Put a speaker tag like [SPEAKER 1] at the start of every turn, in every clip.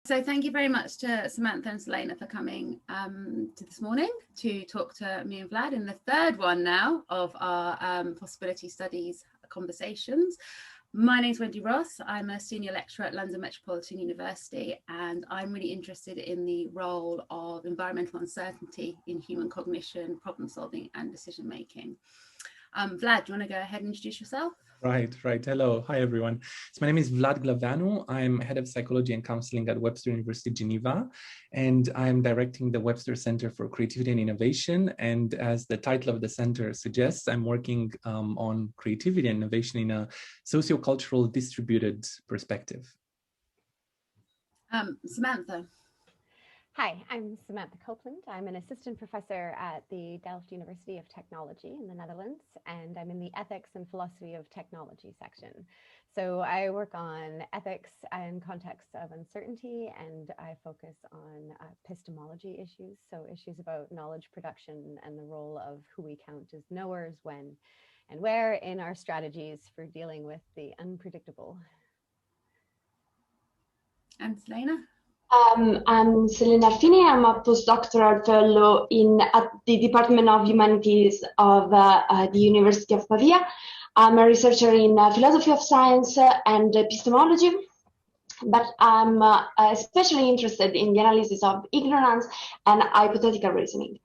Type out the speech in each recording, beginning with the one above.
[SPEAKER 1] So thank you very much to Samantha and Selene for coming to this morning to talk to me and Vlad in the third one now of our possibility studies conversations. My name's Wendy Ross. I'm a senior lecturer at London Metropolitan University, and I'm really interested in the role of environmental uncertainty in human cognition, problem solving and decision making. Vlad, do you want to go ahead and introduce yourself?
[SPEAKER 2] Right. Hello. Hi, everyone. So my name is Vlad Glavanu. I'm head of psychology and counseling at Webster University, Geneva, and I'm directing the Webster Center for Creativity and Innovation. And as the title of the center suggests, I'm working on creativity and innovation in a sociocultural distributed perspective.
[SPEAKER 1] Samantha.
[SPEAKER 3] Hi, I'm Samantha Copeland. I'm an assistant professor at the Delft University of Technology in the Netherlands, and I'm in the Ethics and Philosophy of Technology section. So I work on ethics and contexts of uncertainty, and I focus on epistemology issues, so issues about knowledge production and the role of who we count as knowers, when, and where in our strategies for dealing with the unpredictable.
[SPEAKER 1] And Selene?
[SPEAKER 4] I'm Selene Arfini. I'm a postdoctoral fellow at the Department of Humanities of the University of Pavia. I'm a researcher in philosophy of science and epistemology, but I'm especially interested in the analysis of ignorance and hypothetical reasoning.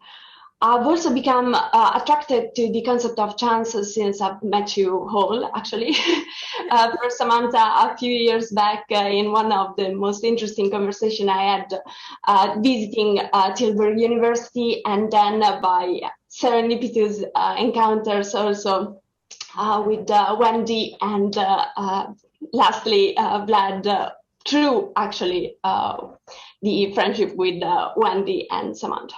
[SPEAKER 4] I've also become attracted to the concept of chance since I've met you all, actually. First, Samantha, a few years back in one of the most interesting conversations I had visiting Tilburg University, and then by serendipitous encounters also with Wendy, and lastly, Vlad, through actually the friendship with Wendy and Samantha.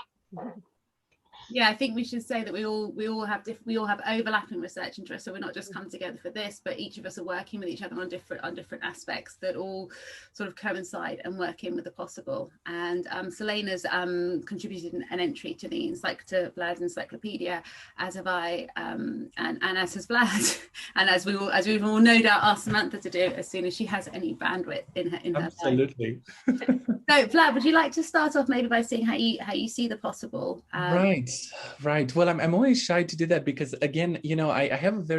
[SPEAKER 1] Yeah, I think we should say that we all have overlapping research interests. So we're not just come together for this, but each of us are working with each other on different aspects that all sort of coincide and work in with the possible. And Selena's contributed an entry to Vlad's encyclopedia, as have I, and as has Vlad, and as we will no doubt ask Samantha to do as soon as she has any bandwidth in her.
[SPEAKER 2] Absolutely.
[SPEAKER 1] So Vlad, would you like to start off maybe by saying how you see the possible?
[SPEAKER 2] Right. Well, I'm always shy to do that because, again, I have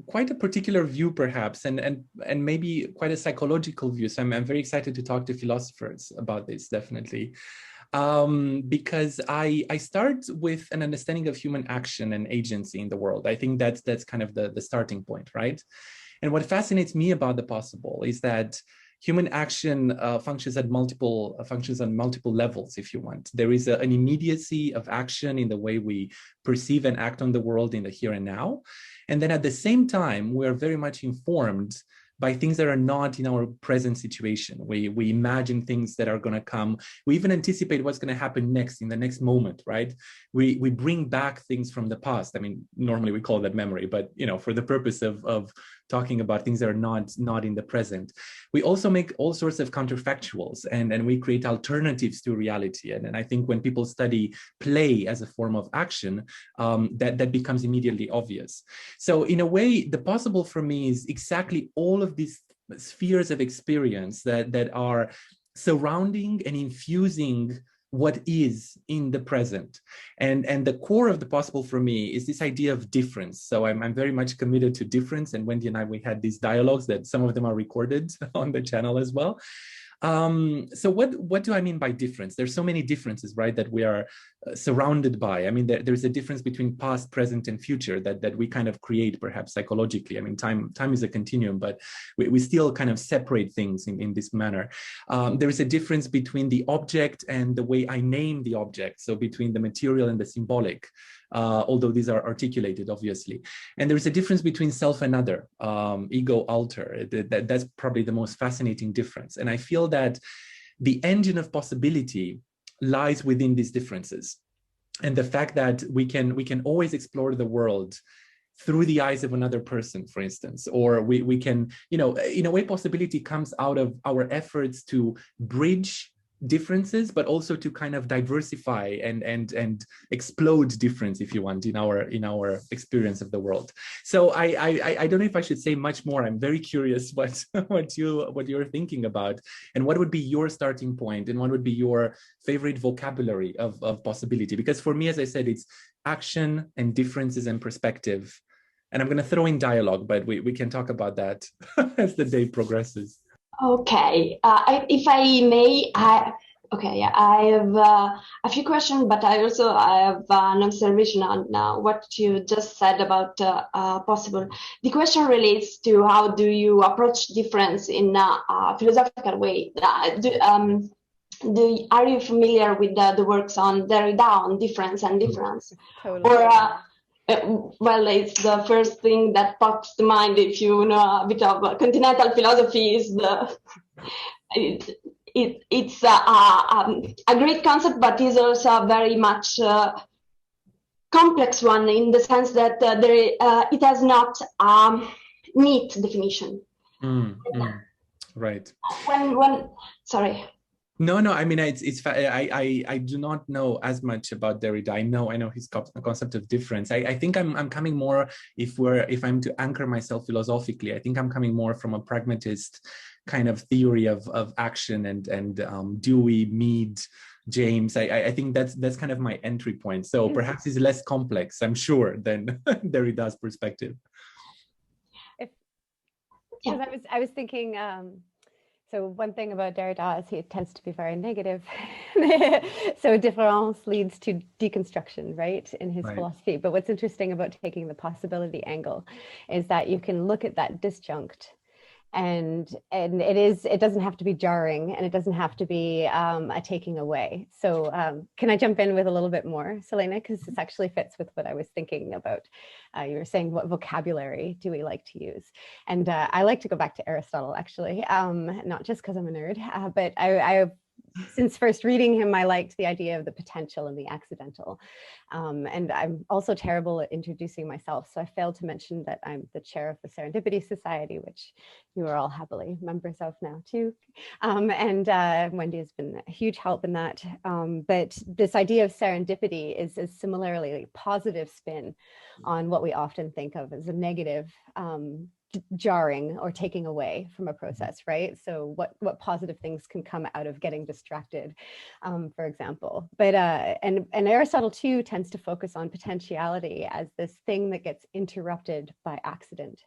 [SPEAKER 2] quite a particular view, perhaps, and maybe quite a psychological view. So I'm very excited to talk to philosophers about this, definitely, because I start with an understanding of human action and agency in the world. I think that's kind of the starting point, right? And what fascinates me about the possible is that human action functions on multiple levels, if you want. There is an immediacy of action in the way we perceive and act on the world in the here and now. And then at the same time, we're very much informed by things that are not in our present situation. We imagine things that are going to come. We even anticipate what's going to happen next in the next moment, right? We bring back things from the past. I mean, normally we call that memory, but for the purpose of talking about things that are not in the present. We also make all sorts of counterfactuals and we create alternatives to reality. And I think when people study play as a form of action, that becomes immediately obvious. So in a way, the possible for me is exactly all of these spheres of experience that are surrounding and infusing what is in the present. And the core of the possible for me is this idea of difference. So I'm very much committed to difference. And Wendy and I, we had these dialogues that some of them are recorded on the channel as well. So what do I mean by difference? There's so many differences, right, that we are surrounded by. I mean, there's a difference between past, present, and future that we kind of create, perhaps psychologically. I mean, time is a continuum, but we still kind of separate things in this manner. There is a difference between the object and the way I name the object. So between the material and the symbolic. Although these are articulated, obviously. And there's a difference between self and other, ego, alter. That's probably the most fascinating difference. And I feel that the engine of possibility lies within these differences. And the fact that we can always explore the world through the eyes of another person, for instance, or we can, in a way, possibility comes out of our efforts to bridge differences, but also to kind of diversify and explode difference, if you want, in our experience of the world. So I don't know if I should say much more. I'm very curious what you're thinking about, and what would be your starting point, and what would be your favorite vocabulary of possibility. Because for me, as I said, it's action and differences and perspective. And I'm going to throw in dialogue, but we can talk about that as the day progresses.
[SPEAKER 4] Okay, if I may, I have a few questions, but I have an observation on what you just said about possible. The question relates to how do you approach difference in a philosophical way? Are you familiar with the works on Derrida on difference and difference?
[SPEAKER 3] Totally.
[SPEAKER 4] Or well, it's the first thing that pops to mind if you know a bit of continental philosophy. Is it's a great concept, but is also a very much complex one in the sense that it has not neat definition.
[SPEAKER 2] Right.
[SPEAKER 4] Sorry.
[SPEAKER 2] No, I mean, I do not know as much about Derrida. I know his concept of difference. I think I'm coming more, if I'm to anchor myself philosophically, I think I'm coming more from a pragmatist kind of theory of action and Dewey, Mead, James. I think that's kind of my entry point. So perhaps it's less complex, I'm sure, than Derrida's perspective.
[SPEAKER 3] I was thinking. So one thing about Derrida is he tends to be very negative. So difference leads to deconstruction, right, in his philosophy. But what's interesting about taking the possibility angle is that you can look at that disjunct, and it doesn't have to be jarring, and it doesn't have to be a taking away. So can I jump in with a little bit more, Selene, because this actually fits with what I was thinking about. You were saying, what vocabulary do we like to use? And I like to go back to Aristotle, actually, not just because I'm a nerd, but I since first reading him, I liked the idea of the potential and the accidental. And I'm also terrible at introducing myself. So I failed to mention that I'm the chair of the Serendipity Society, which you are all happily members of now too. And Wendy has been a huge help in that. But this idea of serendipity is a similarly positive spin on what we often think of as a negative jarring or taking away from a process, right? So what positive things can come out of getting distracted, for example. But and Aristotle too tends to focus on potentiality as this thing that gets interrupted by accident.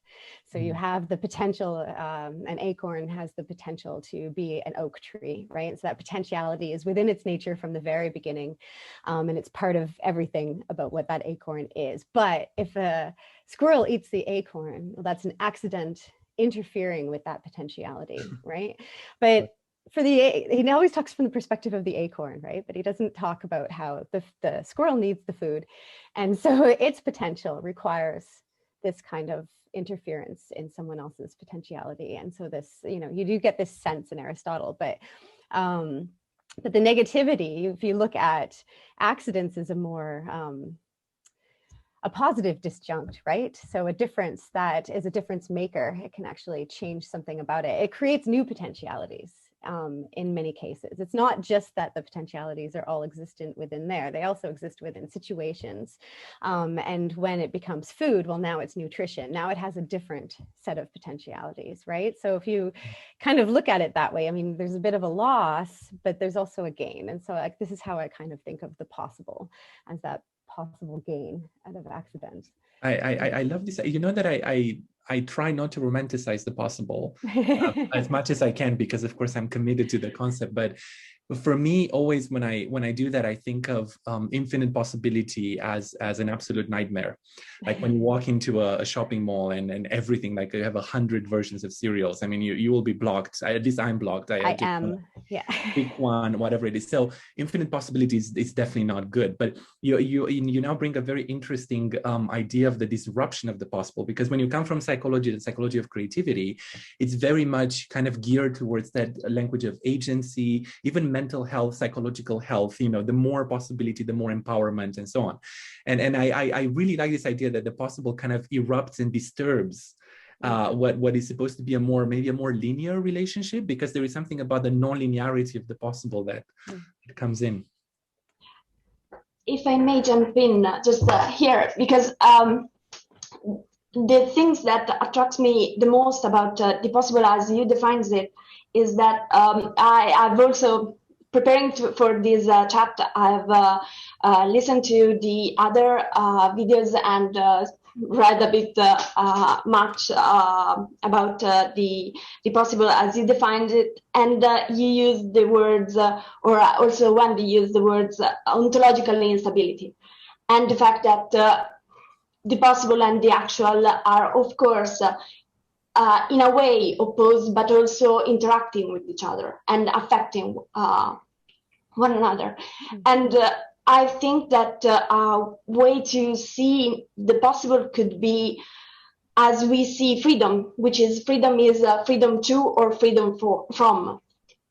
[SPEAKER 3] So you have the potential, an acorn has the potential to be an oak tree, right? So that potentiality is within its nature from the very beginning, and it's part of everything about what that acorn is. But if a squirrel eats the acorn, well, that's an accident interfering with that potentiality, right? But he always talks from the perspective of the acorn, right? But he doesn't talk about how the squirrel needs the food. And so its potential requires this kind of interference in someone else's potentiality. And so this, you do get this sense in Aristotle, but the negativity, if you look at accidents, is a more a positive disjunct, right? So a difference that is a difference maker. It can actually change something about it. It creates new potentialities in many cases. It's not just that the potentialities are all existent within there. They also exist within situations. And when it becomes food, well, now it's nutrition. Now it has a different set of potentialities, right? So if you kind of look at it that way, I mean, there's a bit of a loss, but there's also a gain. And so this is how I kind of think of the possible as that possible gain out of accident.
[SPEAKER 2] I love this. You know that I try not to romanticize the possible as much as I can, because of course I'm committed to the concept. But for me, always when I do that, I think of infinite possibility as an absolute nightmare. Like when you walk into a shopping mall and everything, like you have 100 versions of cereals. I mean, you will be blocked. At least I'm blocked. I am. Yeah. Pick one, whatever it is. So infinite possibilities is definitely not good. But you now bring a very interesting idea of the disruption of the possible, because when you come from psychology, the psychology of creativity, it's very much kind of geared towards that language of agency, even mental health, psychological health. The more possibility, the more empowerment, and so on. And I really like this idea that the possible kind of erupts and disturbs what is supposed to be maybe a more linear relationship, because there is something about the non-linearity of the possible that it comes in.
[SPEAKER 4] If I may jump in just here, because the things that attracts me the most about the possible as you defines it is that I've also preparing for this chat, I've listened to the other videos and read a bit much about the possible as you defined it, and you use the words, or also Wendy used the words ontological instability, and the fact that the possible and the actual are, of course, in a way opposed, but also interacting with each other and affecting one another. And I think that a way to see the possible could be as we see freedom, which is freedom to or freedom from.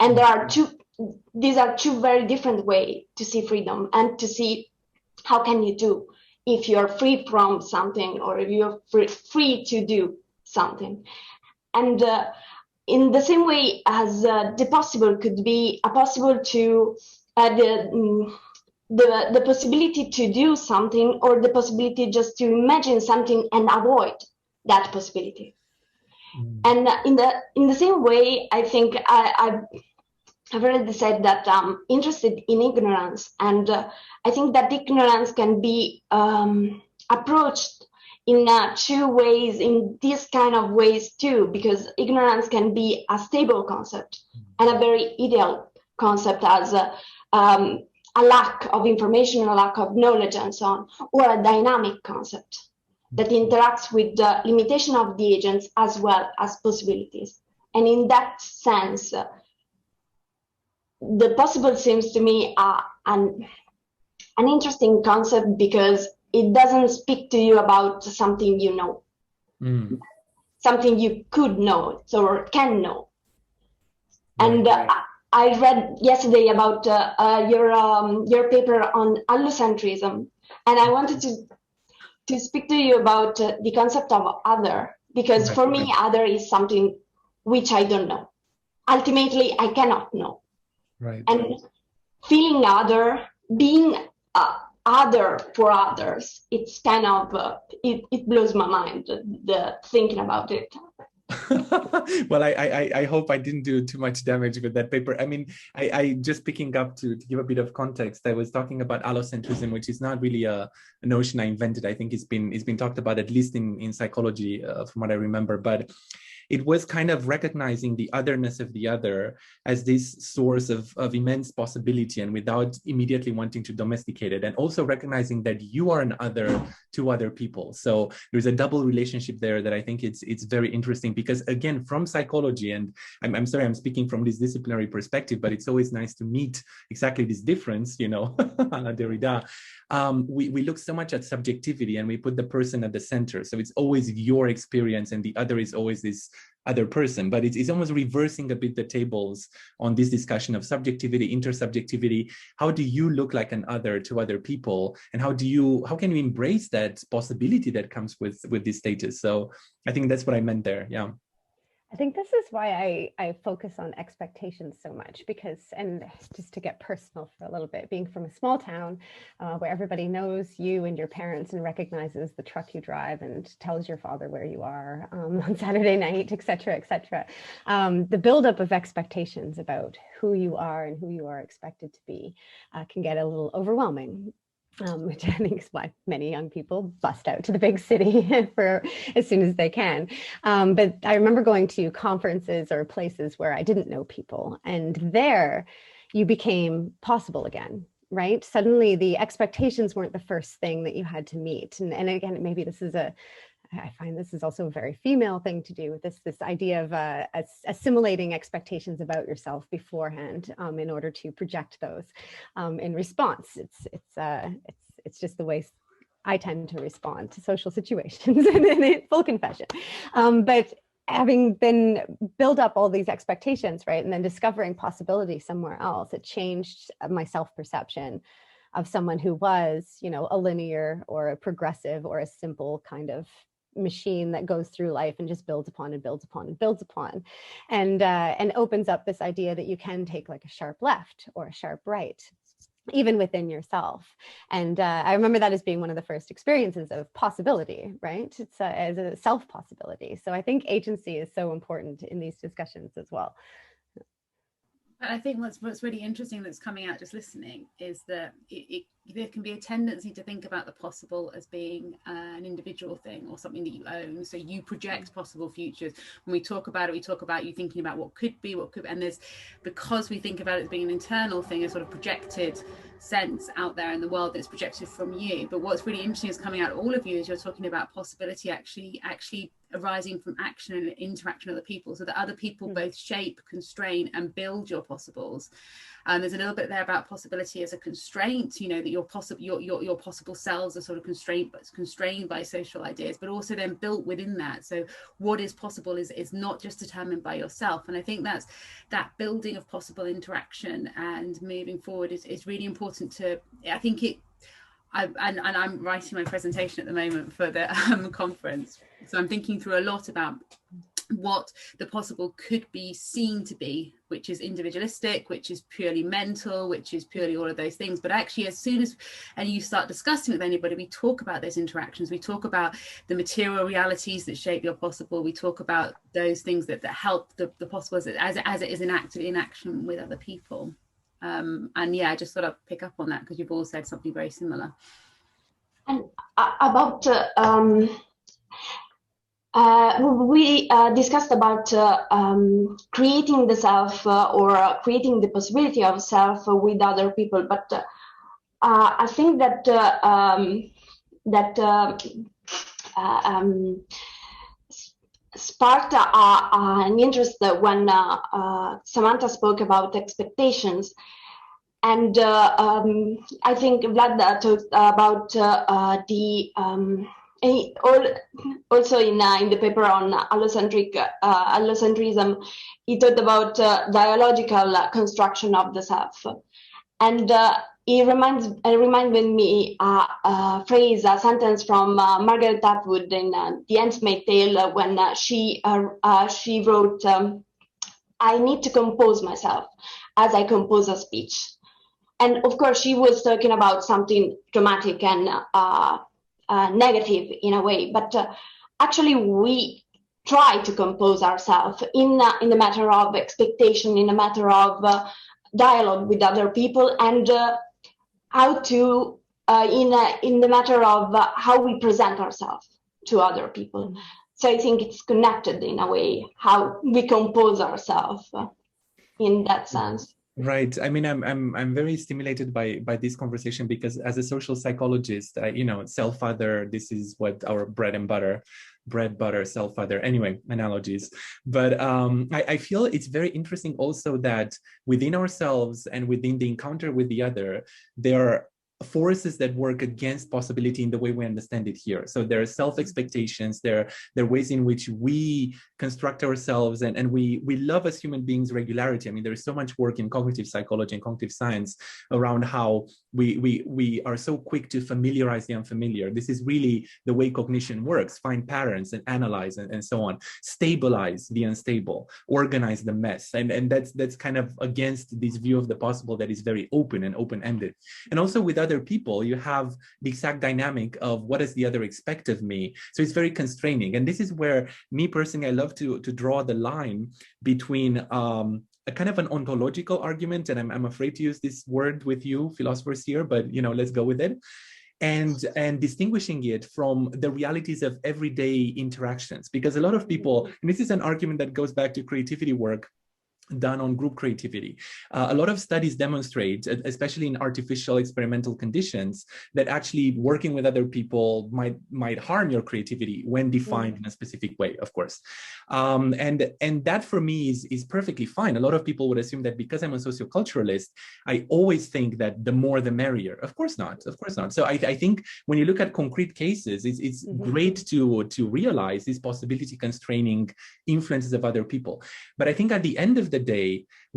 [SPEAKER 4] And there are these are two very different ways to see freedom and to see how can you do if you're free from something or if you're free to do something. And in the same way as the possible could be a possible to the possibility to do something, or the possibility just to imagine something and avoid that possibility. And in the same way, I think I've already said that I'm interested in ignorance, and I think that ignorance can be approached in two ways, in these kind of ways too, because ignorance can be a stable concept and a very ideal concept as a lack of information, a lack of knowledge and so on, or a dynamic concept that interacts with the limitation of the agents as well as possibilities. And in that sense, the possible seems to me an interesting concept, because it doesn't speak to you about something you know, something you could know or can know. And I read yesterday about your paper on allocentrism, and I wanted to speak to you about the concept of other, because for me, other is something which I don't know. Ultimately, I cannot know.
[SPEAKER 2] Right.
[SPEAKER 4] And feeling other, being other for others, it's kind of it blows my mind, the thinking about it.
[SPEAKER 2] Well, I hope I didn't do too much damage with that paper. I mean, I just picking up to give a bit of context, I was talking about allocentrism, which is not really a notion I invented. I think it's been talked about, at least in psychology, from what I remember. But it was kind of recognizing the otherness of the other as this source of immense possibility, and without immediately wanting to domesticate it, and also recognizing that you are an other to other people. So there's a double relationship there that I think it's very interesting, because again, from psychology, and I'm sorry, I'm speaking from this disciplinary perspective, but it's always nice to meet exactly this difference, you know, a la Derrida. We look so much at subjectivity, and we put the person at the center. So it's always your experience, and the other is always this other person. But it's almost reversing a bit the tables on this discussion of subjectivity, intersubjectivity. How do you look like an other to other people, and how can you embrace that possibility that comes with this status? So I think that's what I meant there. Yeah.
[SPEAKER 3] I think this is why I focus on expectations so much, because, and just to get personal for a little bit, being from a small town where everybody knows you and your parents and recognizes the truck you drive and tells your father where you are on Saturday night, et cetera, the buildup of expectations about who you are and who you are expected to be can get a little overwhelming. Which I think is why many young people bust out to the big city for as soon as they can. But I remember going to conferences or places where I didn't know people, and there you became possible again, right? Suddenly the expectations weren't the first thing that you had to meet. And again, maybe I find this is also a very female thing to do, with this idea of assimilating expectations about yourself beforehand in order to project those in response. It's just the way I tend to respond to social situations, in full confession. But having been build up all these expectations, right, and then discovering possibility somewhere else, it changed my self-perception of someone who was, you know, a linear or a progressive or a simple kind of machine that goes through life and just builds upon and builds upon and builds upon, and opens up this idea that you can take like a sharp left or a sharp right, even within yourself. And I remember that as being one of the first experiences of possibility, right? It's as a self possibility. So I think agency is so important in these discussions as well.
[SPEAKER 1] I think what's really interesting that's coming out just listening is that there can be a tendency to think about the possible as being an individual thing or something that you own. So you project possible futures. When we talk about it, we talk about you thinking about what could be, and there's, because we think about it as being an internal thing, a sort of projected sense out there in the world that's projected from you. But what's really interesting is coming out of all of you is you're talking about possibility actually arising from action and interaction with other people, so that other people both shape, constrain, and build your possibles. There's a little bit there about possibility as a constraint, you know, that your possible selves are sort of constrained by social ideas, but also then built within that. So what is possible is not just determined by yourself. And I think that's that building of possible interaction and moving forward is really important to, I think I'm writing my presentation at the moment for the conference. So I'm thinking through a lot about what the possible could be seen to be, which is individualistic, which is purely mental, which is purely all of those things. But actually, as soon as you start discussing with anybody, we talk about those interactions, we talk about the material realities that shape your possible, we talk about those things that help the possible as it is enacted in action with other people. And yeah, I just thought I'd pick up on that because you've all said something very similar.
[SPEAKER 4] And about we discussed about creating the self or creating the possibility of self with other people, but I think that sparked an interest when Samantha spoke about expectations. And I think Vlad talked about also in the paper on allocentrism, he talked about dialogical construction of the self. And it reminded me a phrase, a sentence from Margaret Atwood in The Handmaid's Tale when she wrote, "I need to compose myself as I compose a speech." And of course, she was talking about something dramatic and negative in a way, but actually we try to compose ourselves in the matter of expectation, in a matter of dialogue with other people, and how to in the matter of how we present ourselves to other people. So I think it's connected in a way how we compose ourselves in that sense.
[SPEAKER 2] Right. I mean, I'm very stimulated by this conversation because as a social psychologist, self-other, this is what our bread, butter, self-other, anyway, analogies. But I feel it's very interesting also that within ourselves and within the encounter with the other, there are forces that work against possibility in the way we understand it here. So there are self-expectations, there are ways in which we construct ourselves, and we love as human beings regularity. I mean, there is so much work in cognitive psychology and cognitive science around how we are so quick to familiarize the unfamiliar. This is really the way cognition works: find patterns and analyze and so on, stabilize the unstable, organize the mess. And that's kind of against this view of the possible that is very open and open-ended. And also with other people, you have the exact dynamic of what does the other expect of me. So it's very constraining. And this is where me personally, I love to draw the line between a kind of an ontological argument, and I'm afraid to use this word with you philosophers here, but let's go with it, and distinguishing it from the realities of everyday interactions. Because a lot of people, and this is an argument that goes back to creativity work done on group creativity. A lot of studies demonstrate, especially in artificial experimental conditions, that actually working with other people might harm your creativity when defined in a specific way, of course. And that for me is perfectly fine. A lot of people would assume that because I'm a socioculturalist, I always think that the more the merrier. Of course not. So I think when you look at concrete cases, it's great to realize these possibility constraining influences of other people. But I think at the end of the day,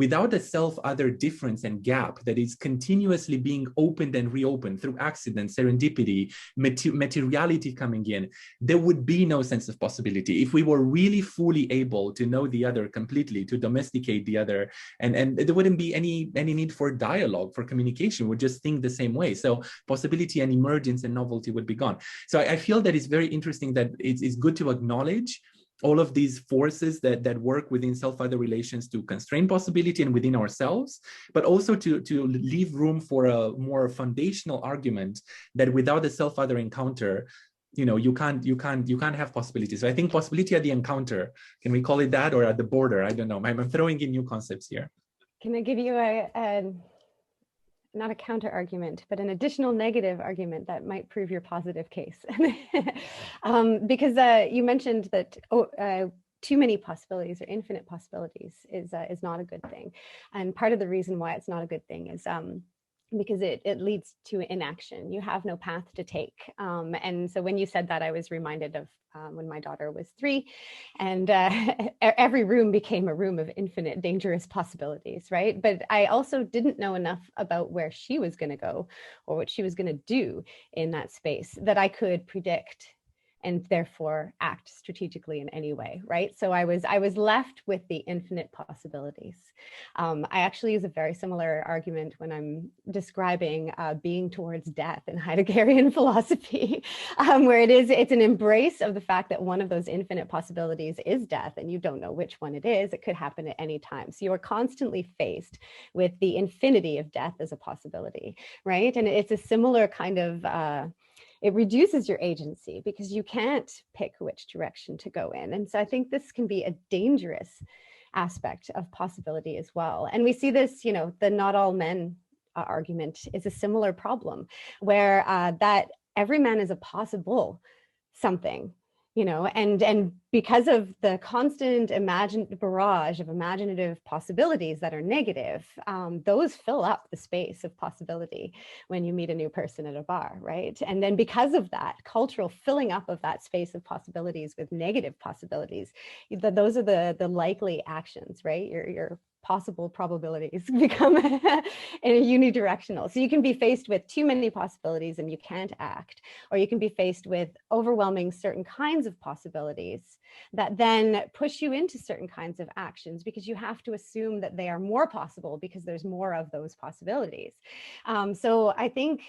[SPEAKER 2] without a self-other difference and gap that is continuously being opened and reopened through accident, serendipity, materiality coming in, there would be no sense of possibility. If we were really fully able to know the other completely, to domesticate the other, and there wouldn't be any need for dialogue, for communication. We'd just think the same way. So possibility and emergence and novelty would be gone. So I feel that it's very interesting that it's good to acknowledge all of these forces that work within self-other relations to constrain possibility and within ourselves, but also to leave room for a more foundational argument that without a self-other encounter, you can't have possibility. So I think possibility at the encounter, can we call it that, or at the border? I don't know. I'm throwing in new concepts here.
[SPEAKER 3] Can I give you not a counter argument, but an additional negative argument that might prove your positive case? Because you mentioned that too many possibilities or infinite possibilities is not a good thing. And part of the reason why it's not a good thing is because it leads to inaction. You have no path to take. And so when you said that, I was reminded of when my daughter was 3, and every room became a room of infinite dangerous possibilities, right? But I also didn't know enough about where she was going to go or what she was going to do in that space that I could predict and therefore act strategically in any way, right? So I was left with the infinite possibilities. I actually use a very similar argument when I'm describing being towards death in Heideggerian philosophy, where it's an embrace of the fact that one of those infinite possibilities is death, and you don't know which one it is. It could happen at any time. So you are constantly faced with the infinity of death as a possibility, right? And it's a similar kind of it reduces your agency because you can't pick which direction to go in. And so I think this can be a dangerous aspect of possibility as well. And we see this, the not all men argument is a similar problem, where that every man is a possible something, and because of the constant barrage of imaginative possibilities that are negative, those fill up the space of possibility when you meet a new person at a bar, right? And then because of that cultural filling up of that space of possibilities with negative possibilities, those are the likely actions, right? Your possible probabilities become unidirectional. So you can be faced with too many possibilities and you can't act, or you can be faced with overwhelming certain kinds of possibilities that then push you into certain kinds of actions because you have to assume that they are more possible because there's more of those possibilities. So I think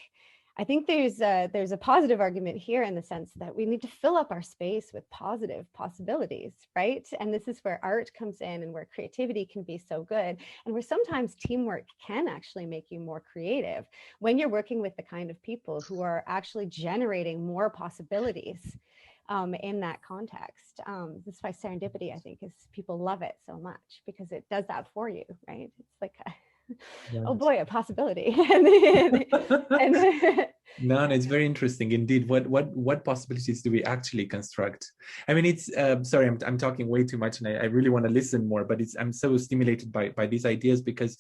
[SPEAKER 3] there's a positive argument here in the sense that we need to fill up our space with positive possibilities, right? And this is where art comes in and where creativity can be so good, and where sometimes teamwork can actually make you more creative when you're working with the kind of people who are actually generating more possibilities in that context. This is why serendipity, I think, is people love it so much because it does that for you, right? It's like oh boy, a possibility.
[SPEAKER 2] No, it's very interesting indeed. What possibilities do we actually construct? I mean, it's sorry, I'm talking way too much, and I really want to listen more. But I'm so stimulated by these ideas because,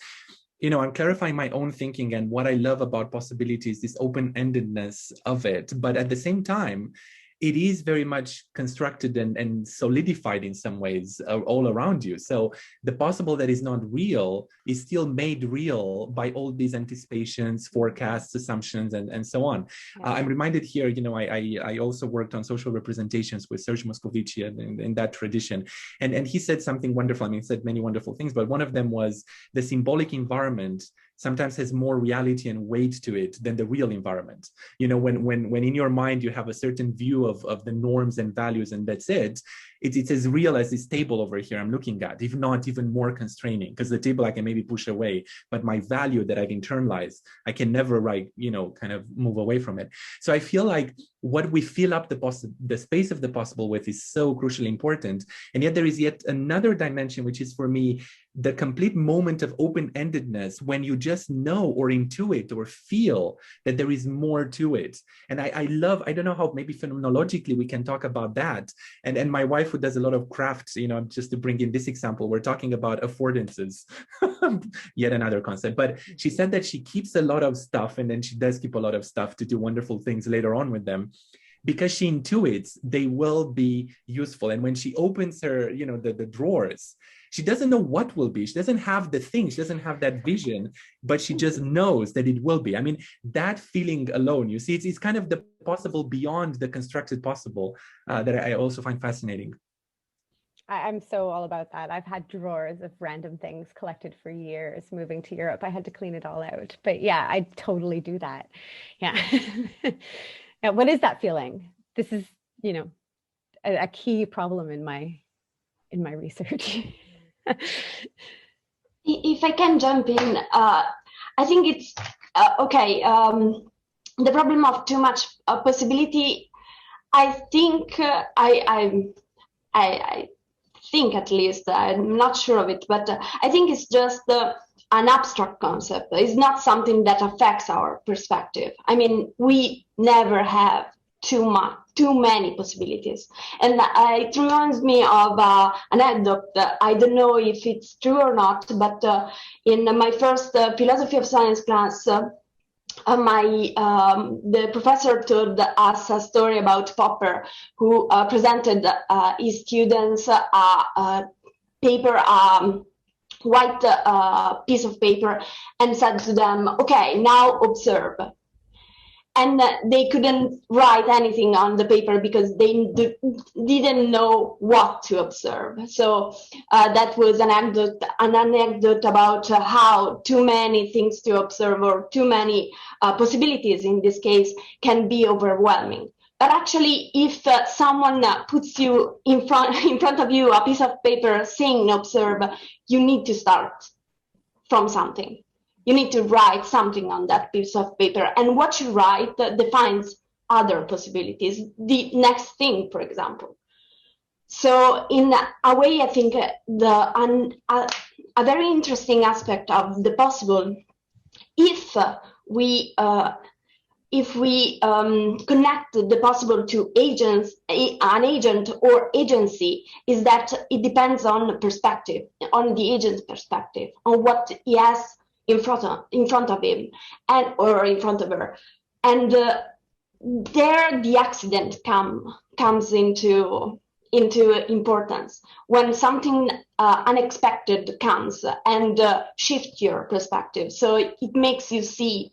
[SPEAKER 2] I'm clarifying my own thinking, and what I love about possibilities, this open-endedness of it. But at the same time, it is very much constructed and solidified in some ways all around you. So the possible that is not real is still made real by all these anticipations, forecasts, assumptions, and so on. Yeah. I'm reminded here, I also worked on social representations with Serge Moscovici in that tradition. And he said something wonderful. I mean, he said many wonderful things, but one of them was the symbolic environment sometimes has more reality and weight to it than the real environment. When in your mind you have a certain view of the norms and values, and that's it, it's as real as this table over here I'm looking at, if not even more constraining, because the table I can maybe push away, but my value that I've internalized, I can never kind of move away from it. So I feel like what we fill up the space of the possible with is so crucially important. And yet there is yet another dimension, which is for me, the complete moment of open-endedness when you just know or intuit or feel that there is more to it. And I don't know how maybe phenomenologically we can talk about that. And my wife, who does a lot of crafts, just to bring in this example, we're talking about affordances, yet another concept. But she said that she keeps a lot of stuff, and then she does keep a lot of stuff to do wonderful things later on with them, because she intuits they will be useful. And when she opens her, the drawers, She doesn't know what will be. She doesn't have the thing. She doesn't have that vision, but she just knows that it will be. I mean, that feeling alone, you see, it's kind of the possible beyond the constructed possible that I also find fascinating.
[SPEAKER 3] I'm so all about that. I've had drawers of random things collected for years. Moving to Europe, I had to clean it all out. But yeah, I totally do that. Yeah. Yeah, what is that feeling? This is, a key problem in my research.
[SPEAKER 4] If I can jump in, I think it's okay. The problem of too much possibility. I think I think, at least, I'm not sure of it, but I think it's just an abstract concept. It's not something that affects our perspective. I mean, we never have too many possibilities. And it reminds me of an anecdote. I don't know if it's true or not, but in my first philosophy of science class, the professor told us a story about Popper, who presented his students a paper, white piece of paper, and said to them, "Okay, now observe." And they couldn't write anything on the paper because they didn't know what to observe. So that was an anecdote about how too many things to observe, or too many possibilities in this case, can be overwhelming. But actually, if someone puts you in front of you a piece of paper saying observe, you need to start from something. You need to write something on that piece of paper, and what you write defines other possibilities, the next thing, for example. So in a way, I think a very interesting aspect of the possible, if we connect the possible to an agent or agency, is that it depends on perspective, on the agent's perspective, on what he has in front of him or in front of her, and there the accident comes into importance, when something unexpected comes and shifts your perspective. So it makes you see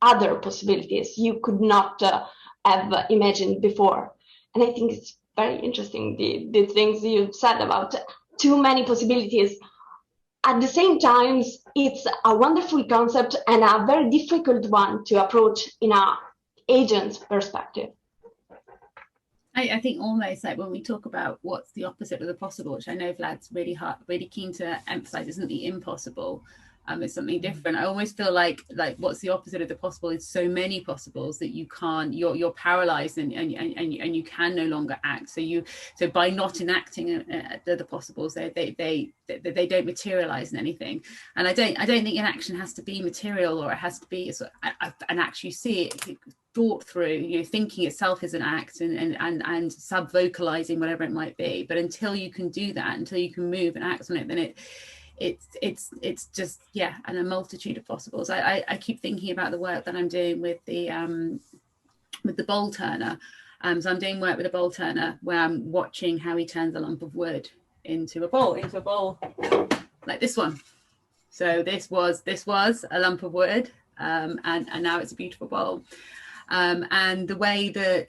[SPEAKER 4] other possibilities you could not have imagined before. And I think it's very interesting, the things you said about too many possibilities. At the same time, it's a wonderful concept and a very difficult one to approach in an agent's perspective.
[SPEAKER 1] I think almost like when we talk about what's the opposite of the possible, which I know Vlad's really keen to emphasize isn't the impossible. It's something different. I always feel like what's the opposite of the possible is so many possibles that you can't, you're paralyzed and you can no longer act. So by not enacting the possibles, they don't materialize in anything. And I don't think an action has to be material, or it has to be an act you see it thought through. Thinking itself is an act, and sub-vocalizing whatever it might be. But until you can do that, until you can move and act on it, then it's just, yeah, and a multitude of possibles. I keep thinking about the work that I'm doing with the bowl turner. So I'm doing work with a bowl turner where I'm watching how he turns a lump of wood into a bowl like this one. So this was a lump of wood, and now it's a beautiful bowl. And the way that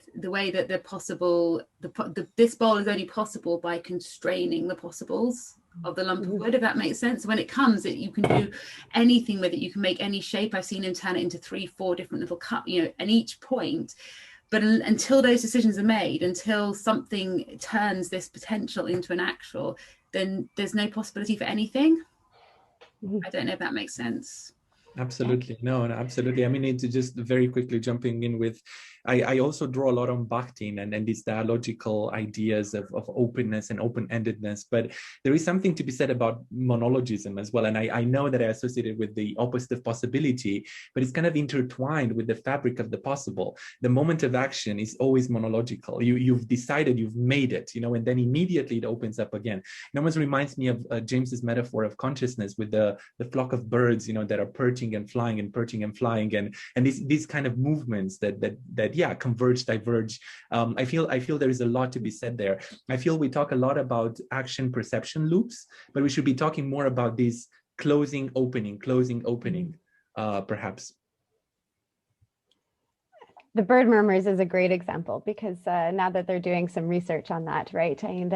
[SPEAKER 1] this bowl is only possible by constraining the possibles of the lump of wood, if that makes sense. When it comes, you can do anything with it. You can make any shape. I've seen him turn it into 3-4 different little cups, and each point. But until those decisions are made, until something turns this potential into an actual, then there's no possibility for anything. I don't know if that makes sense.
[SPEAKER 2] Absolutely. No, absolutely. I mean, it's just very quickly jumping in with, I also draw a lot on Bakhtin and these dialogical ideas of openness and open-endedness, but there is something to be said about monologism as well. And I know that I associate it with the opposite of possibility, but it's kind of intertwined with the fabric of the possible. The moment of action is always monological. You've decided, you've made it, and then immediately it opens up again. It almost reminds me of James's metaphor of consciousness with the flock of birds, that are perching perching and flying and perching and flying, and these kind of movements that yeah, converge, diverge. I feel there is a lot to be said there. I feel we talk a lot about action perception loops, but we should be talking more about these closing, opening, perhaps.
[SPEAKER 3] The bird murmurs is a great example, because now that they're doing some research on that, right? I mean,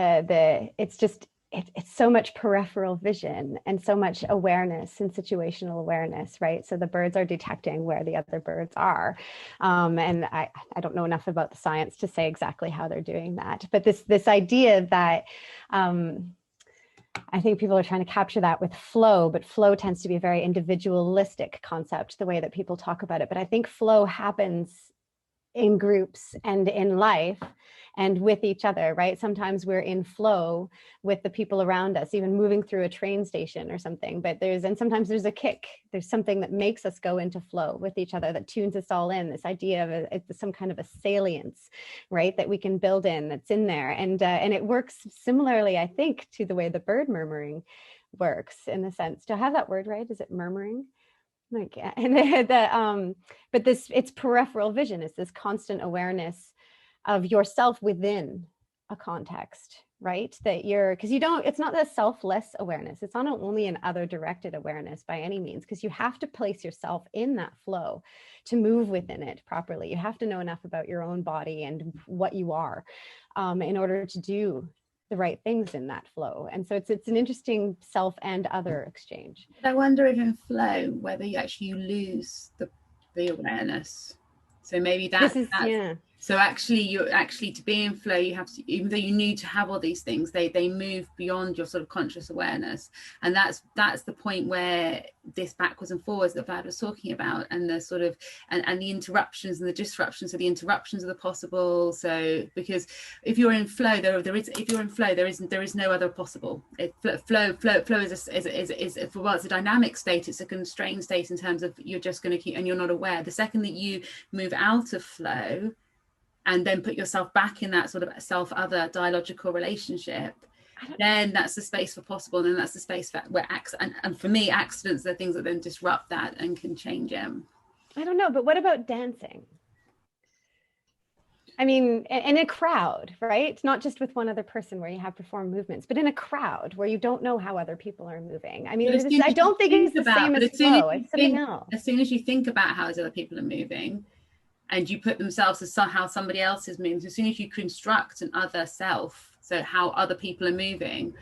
[SPEAKER 3] it's so much peripheral vision and so much awareness and situational awareness, right? So the birds are detecting where the other birds are. And I don't know enough about the science to say exactly how they're doing that. But this idea that I think people are trying to capture that with flow, but flow tends to be a very individualistic concept, the way that people talk about it. But I think flow happens in groups and in life and with each other, right? Sometimes we're in flow with the people around us, even moving through a train station or something, and sometimes there's a kick. There's something that makes us go into flow with each other, that tunes us all in, this idea of some kind of a salience, right? That we can build in, that's in there. And it works similarly, I think, to the way the bird murmuring works, in the sense, do I have that word right? Is it murmuring? Like, but it's peripheral vision. It's this constant awareness of yourself within a context, right? Because it's not a selfless awareness. It's not only an other directed awareness by any means, because you have to place yourself in that flow to move within it properly. You have to know enough about your own body and what you are in order to do the right things in that flow. And so it's an interesting self and other exchange.
[SPEAKER 1] I wonder if in flow, whether you lose the awareness. So maybe that's yeah. So actually, to be in flow, you have to, even though you need to have all these things, they move beyond your sort of conscious awareness, and that's the point where this backwards and forwards that Vlad was talking about, and the sort of and the interruptions and the disruptions. So the interruptions are the possible. So because if you're in flow, there is no other possible. Flow is it's a dynamic state. It's a constrained state in terms of you're just going to keep, and you're not aware. The second that you move out of flow and then put yourself back in that sort of self-other dialogical relationship, then that's the space for possible, and then that's the space where and for me, accidents are things that then disrupt that and can change them.
[SPEAKER 3] I don't know, but what about dancing? I mean, in a crowd, right? Not just with one other person where you have performed movements, but in a crowd where you don't know how other people are moving. I mean, I don't think it's the same as flow. It's something else.
[SPEAKER 1] As soon as you think about how other people are moving, and you put themselves as how somebody else is moving, as soon as you construct an other self, so how other people are moving,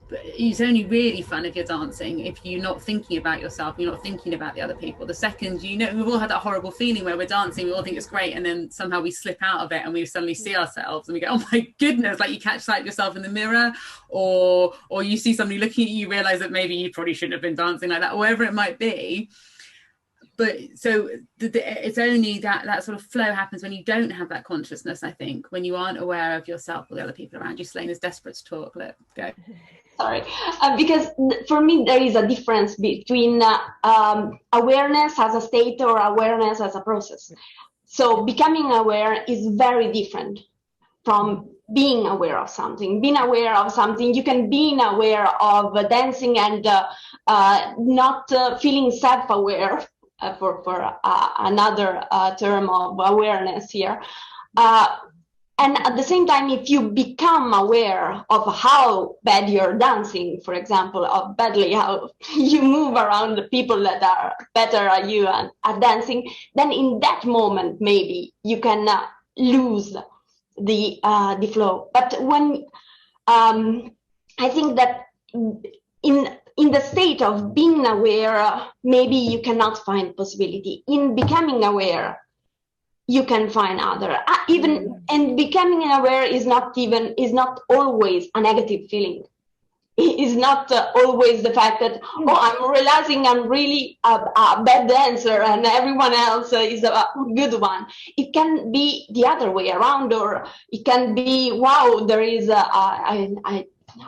[SPEAKER 1] it's only really fun if you're dancing if you're not thinking about yourself, you're not thinking about the other people. The second, we've all had that horrible feeling where we're dancing, we all think it's great, and then somehow we slip out of it and we suddenly see ourselves and we go, oh my goodness, like you catch sight of yourself in the mirror, or you see somebody looking at you, realize that maybe you probably shouldn't have been dancing like that, or whatever it might be. But so it's only that sort of flow happens when you don't have that consciousness, I think, when you aren't aware of yourself or the other people around you. Selene is desperate to talk. Let's go.
[SPEAKER 4] Sorry, because for me, there is a difference between awareness as a state or awareness as a process. So becoming aware is very different from being aware of something. Being aware of something, you can be aware of dancing and not feeling self-aware. For another term of awareness here. And at the same time, if you become aware of how bad you're dancing, for example, of badly how you move around the people that are better at you at dancing, then in that moment, maybe you can lose the flow. But when I think that in the state of being aware, maybe you cannot find possibility. In becoming aware, you can find other. And becoming aware is not always a negative feeling. It is not always the fact that, I'm realizing I'm really a bad dancer and everyone else is a good one. It can be the other way around, or it can be, wow, there is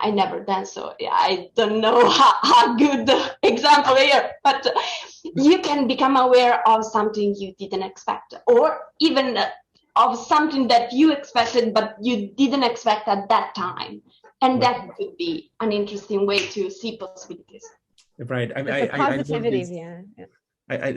[SPEAKER 4] I never dance, so I don't know a good example here, but you can become aware of something you didn't expect, or even of something that you expected, but you didn't expect at that time. And that could be an interesting way to see possibilities.
[SPEAKER 2] Right.
[SPEAKER 3] The
[SPEAKER 2] I love
[SPEAKER 3] positivity,
[SPEAKER 2] this.
[SPEAKER 3] yeah.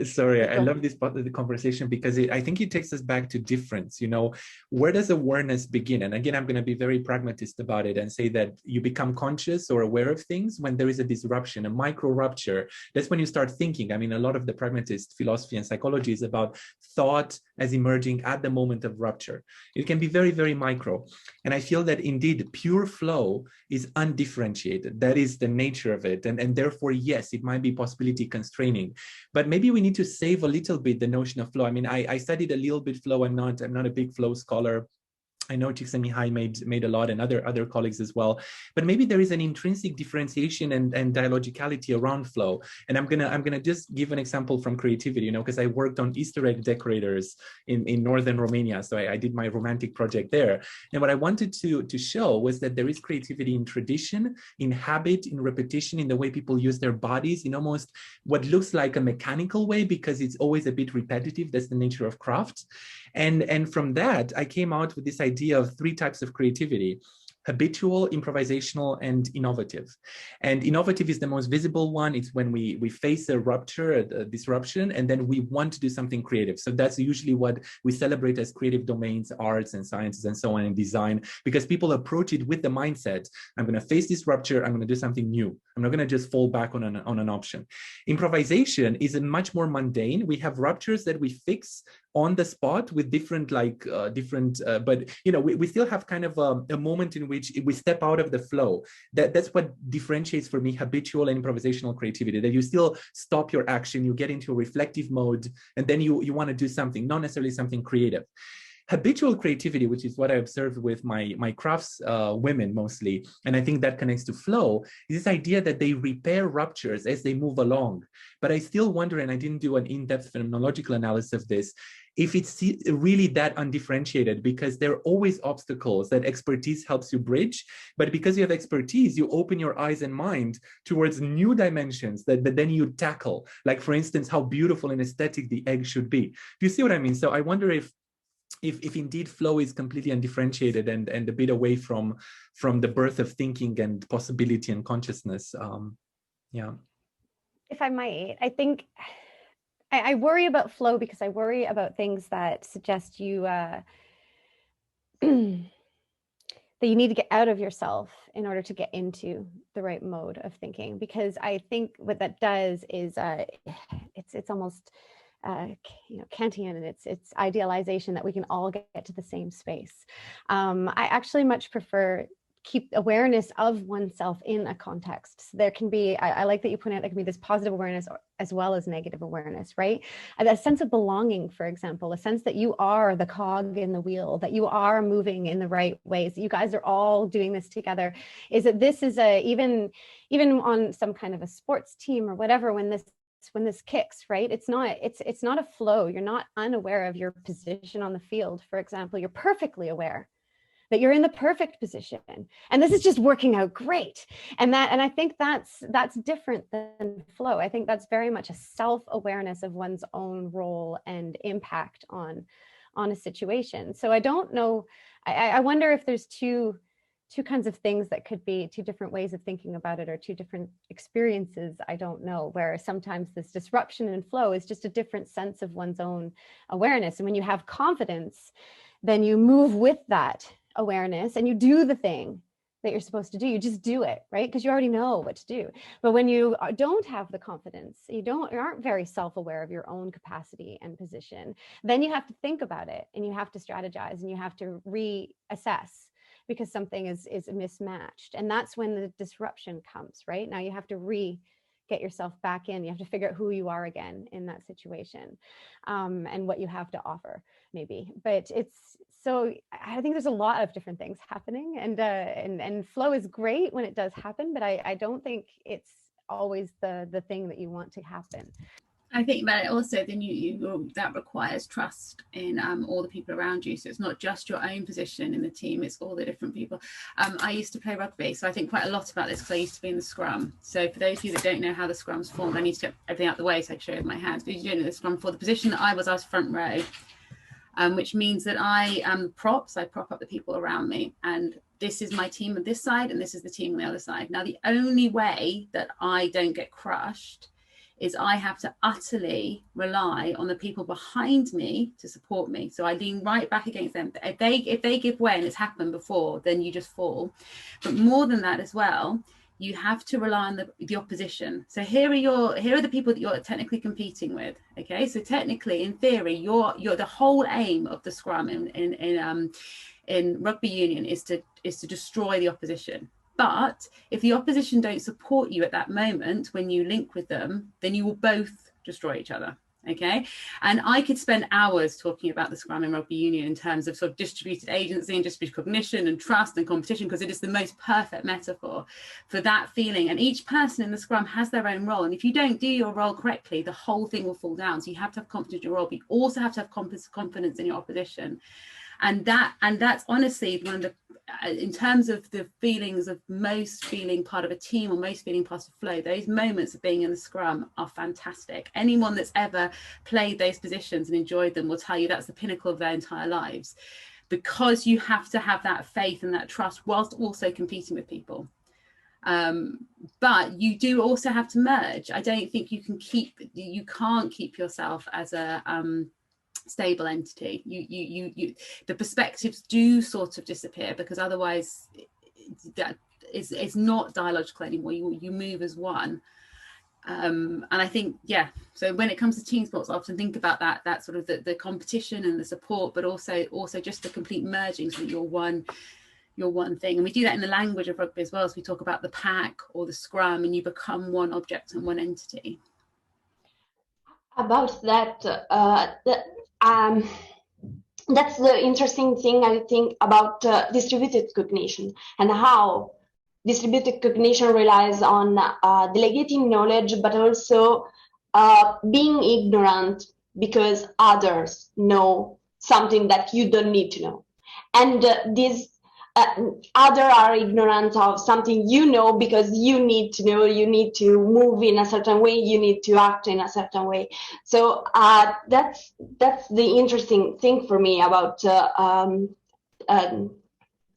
[SPEAKER 2] Sorry, I
[SPEAKER 3] Go
[SPEAKER 2] love
[SPEAKER 3] ahead.
[SPEAKER 2] this part of the conversation because I think it takes us back to difference. You know, where does awareness begin? And again, I'm going to be very pragmatist about it and say that you become conscious or aware of things when there is a disruption, a micro rupture. That's when you start thinking. I mean, a lot of the pragmatist philosophy and psychology is about thought as emerging at the moment of rupture. It can be very, very micro. And I feel that indeed pure flow is undifferentiated. That is the nature of it. And therefore, yes, it might be possibility constraining. But maybe we need to save a little bit the notion of flow. I mean, I studied a little bit flow. I'm not a big flow scholar. I know Csikszentmihalyi made a lot, and other colleagues as well. But maybe there is an intrinsic differentiation and dialogicality around flow. And I'm gonna just give an example from creativity, you know, because I worked on Easter egg decorators in northern Romania. So I did my romantic project there. And what I wanted to show was that there is creativity in tradition, in habit, in repetition, in the way people use their bodies, in almost what looks like a mechanical way, because it's always a bit repetitive. That's the nature of craft. And from that, I came out with this idea of 3 types of creativity: habitual, improvisational, and innovative. And innovative is the most visible one. It's when we face a rupture, a disruption, and then we want to do something creative. So that's usually what we celebrate as creative domains, arts and sciences and so on, and design, because people approach it with the mindset, I'm going to face this rupture, I'm going to do something new. I'm not going to just fall back on an option. Improvisation is a much more mundane. We have ruptures that we fix on the spot with different, but you know, we still have kind of a moment in which we step out of the flow. That's what differentiates for me habitual and improvisational creativity, that you still stop your action, you get into a reflective mode, and then you want to do something, not necessarily something creative. Habitual creativity, which is what I observed with my crafts women mostly, and I think that connects to flow, is this idea that they repair ruptures as they move along. But I still wonder, and I didn't do an in-depth phenomenological analysis of this, if it's really that undifferentiated, because there are always obstacles that expertise helps you bridge. But because you have expertise, you open your eyes and mind towards new dimensions that then you tackle. Like, for instance, how beautiful and aesthetic the egg should be. Do you see what I mean? So I wonder if indeed flow is completely undifferentiated and a bit away from the birth of thinking and possibility and consciousness. Yeah.
[SPEAKER 3] If I might, I think I worry about flow because I worry about things that suggest you that you need to get out of yourself in order to get into the right mode of thinking. Because I think what that does is it's almost Kantian, and it's idealization that we can all get to the same space. I actually much prefer keep awareness of oneself in a context. So there can be, I like that you point out, there can be this positive awareness as well as negative awareness, right? A sense of belonging, for example, a sense that you are the cog in the wheel, that you are moving in the right ways, that you guys are all doing this together. Is that this is even on some kind of a sports team or whatever, when this kicks, right? It's not a flow. You're not unaware of your position on the field, for example. You're perfectly aware that you're in the perfect position, and this is just working out great. And I think that's different than flow. I think that's very much a self-awareness of one's own role and impact on a situation. So I don't know. I wonder if there's two kinds of things that could be two different ways of thinking about it, or two different experiences. I don't know, where sometimes this disruption and flow is just a different sense of one's own awareness. And when you have confidence, then you move with that awareness and you do the thing that you're supposed to do. You just do it, right? Because you already know what to do. But when you don't have the confidence, you aren't very self-aware of your own capacity and position, then you have to think about it, and you have to strategize, and you have to reassess, because something is mismatched. And that's when the disruption comes, right? Now you have to get yourself back in. You have to figure out who you are again in that situation, and what you have to offer, maybe. But I think there's a lot of different things happening, and flow is great when it does happen, but I don't think it's always the thing that you want to happen.
[SPEAKER 1] I think that also then that requires trust in all the people around you. So it's not just your own position in the team, it's all the different people. I used to play rugby, so I think quite a lot about this because I used to be in the scrum. So for those of you that don't know how the scrum's formed, I need to get everything out of the way so I can show you with my hands. But you don't know the scrum, for the position that I was front row, which means that I am props. I prop up the people around me, and this is my team on this side and this is the team on the other side. Now, the only way that I don't get crushed is I have to utterly rely on the people behind me to support me. So I lean right back against them. If they give way, and it's happened before, then you just fall. But more than that as well, you have to rely on the opposition. So here are the people that you're technically competing with. Okay, so technically, in theory, you're the whole aim of the scrum in rugby union is to destroy the opposition. But if the opposition don't support you at that moment when you link with them, then you will both destroy each other. Okay, and I could spend hours talking about the scrum in rugby union in terms of sort of distributed agency and distributed cognition and trust and competition, because it is the most perfect metaphor for that feeling. And each person in the scrum has their own role, and if you don't do your role correctly, the whole thing will fall down. So you have to have confidence in your role, but you also have to have confidence in your opposition. And that's honestly one of the, in terms of the feelings of most feeling part of a team or most feeling part of flow, those moments of being in the scrum are fantastic. Anyone that's ever played those positions and enjoyed them will tell you that's the pinnacle of their entire lives, because you have to have that faith and that trust whilst also competing with people. But you do also have to merge. I don't think you can't keep yourself as a stable entity. The perspectives do sort of disappear, because otherwise that it's not dialogical anymore. You move as one. And I think, yeah, so when it comes to team sports, I often think about that sort of the competition and the support, but also just the complete merging, so that you're one thing. And we do that in the language of rugby as well, as we talk about the pack or the scrum, and you become one object and one entity.
[SPEAKER 4] About that, that's the interesting thing, I think, about distributed cognition, and how distributed cognition relies on delegating knowledge, but also being ignorant because others know something that you don't need to know. And other are ignorant of something you know, because you need to know, you need to move in a certain way, you need to act in a certain way. So that's the interesting thing for me about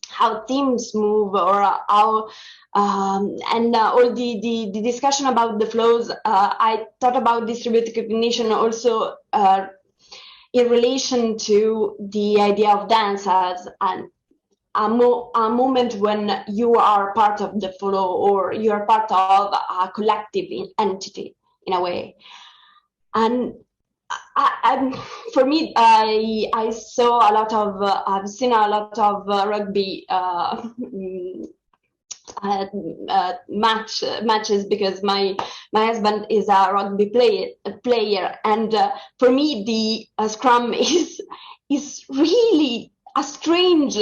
[SPEAKER 4] how teams move, or how and all the discussion about the flows. I thought about distributed cognition also in relation to the idea of dance as a moment when you are part of the flow, or you are part of a collective entity in a way. And for me, I saw a lot of I've seen a lot of rugby matches, because my husband is a rugby player, and for me the scrum is really a strange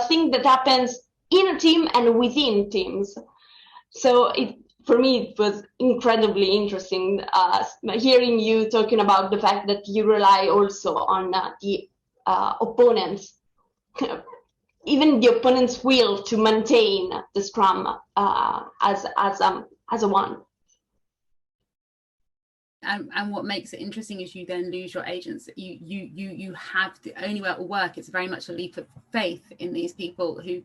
[SPEAKER 4] thing that happens in a team and within teams. So for me, it was incredibly interesting hearing you talking about the fact that you rely also on the opponents, even the opponent's will to maintain the scrum as a one.
[SPEAKER 1] And what makes it interesting is you then lose your agency. You have the only way it will work. It's very much a leap of faith in these people who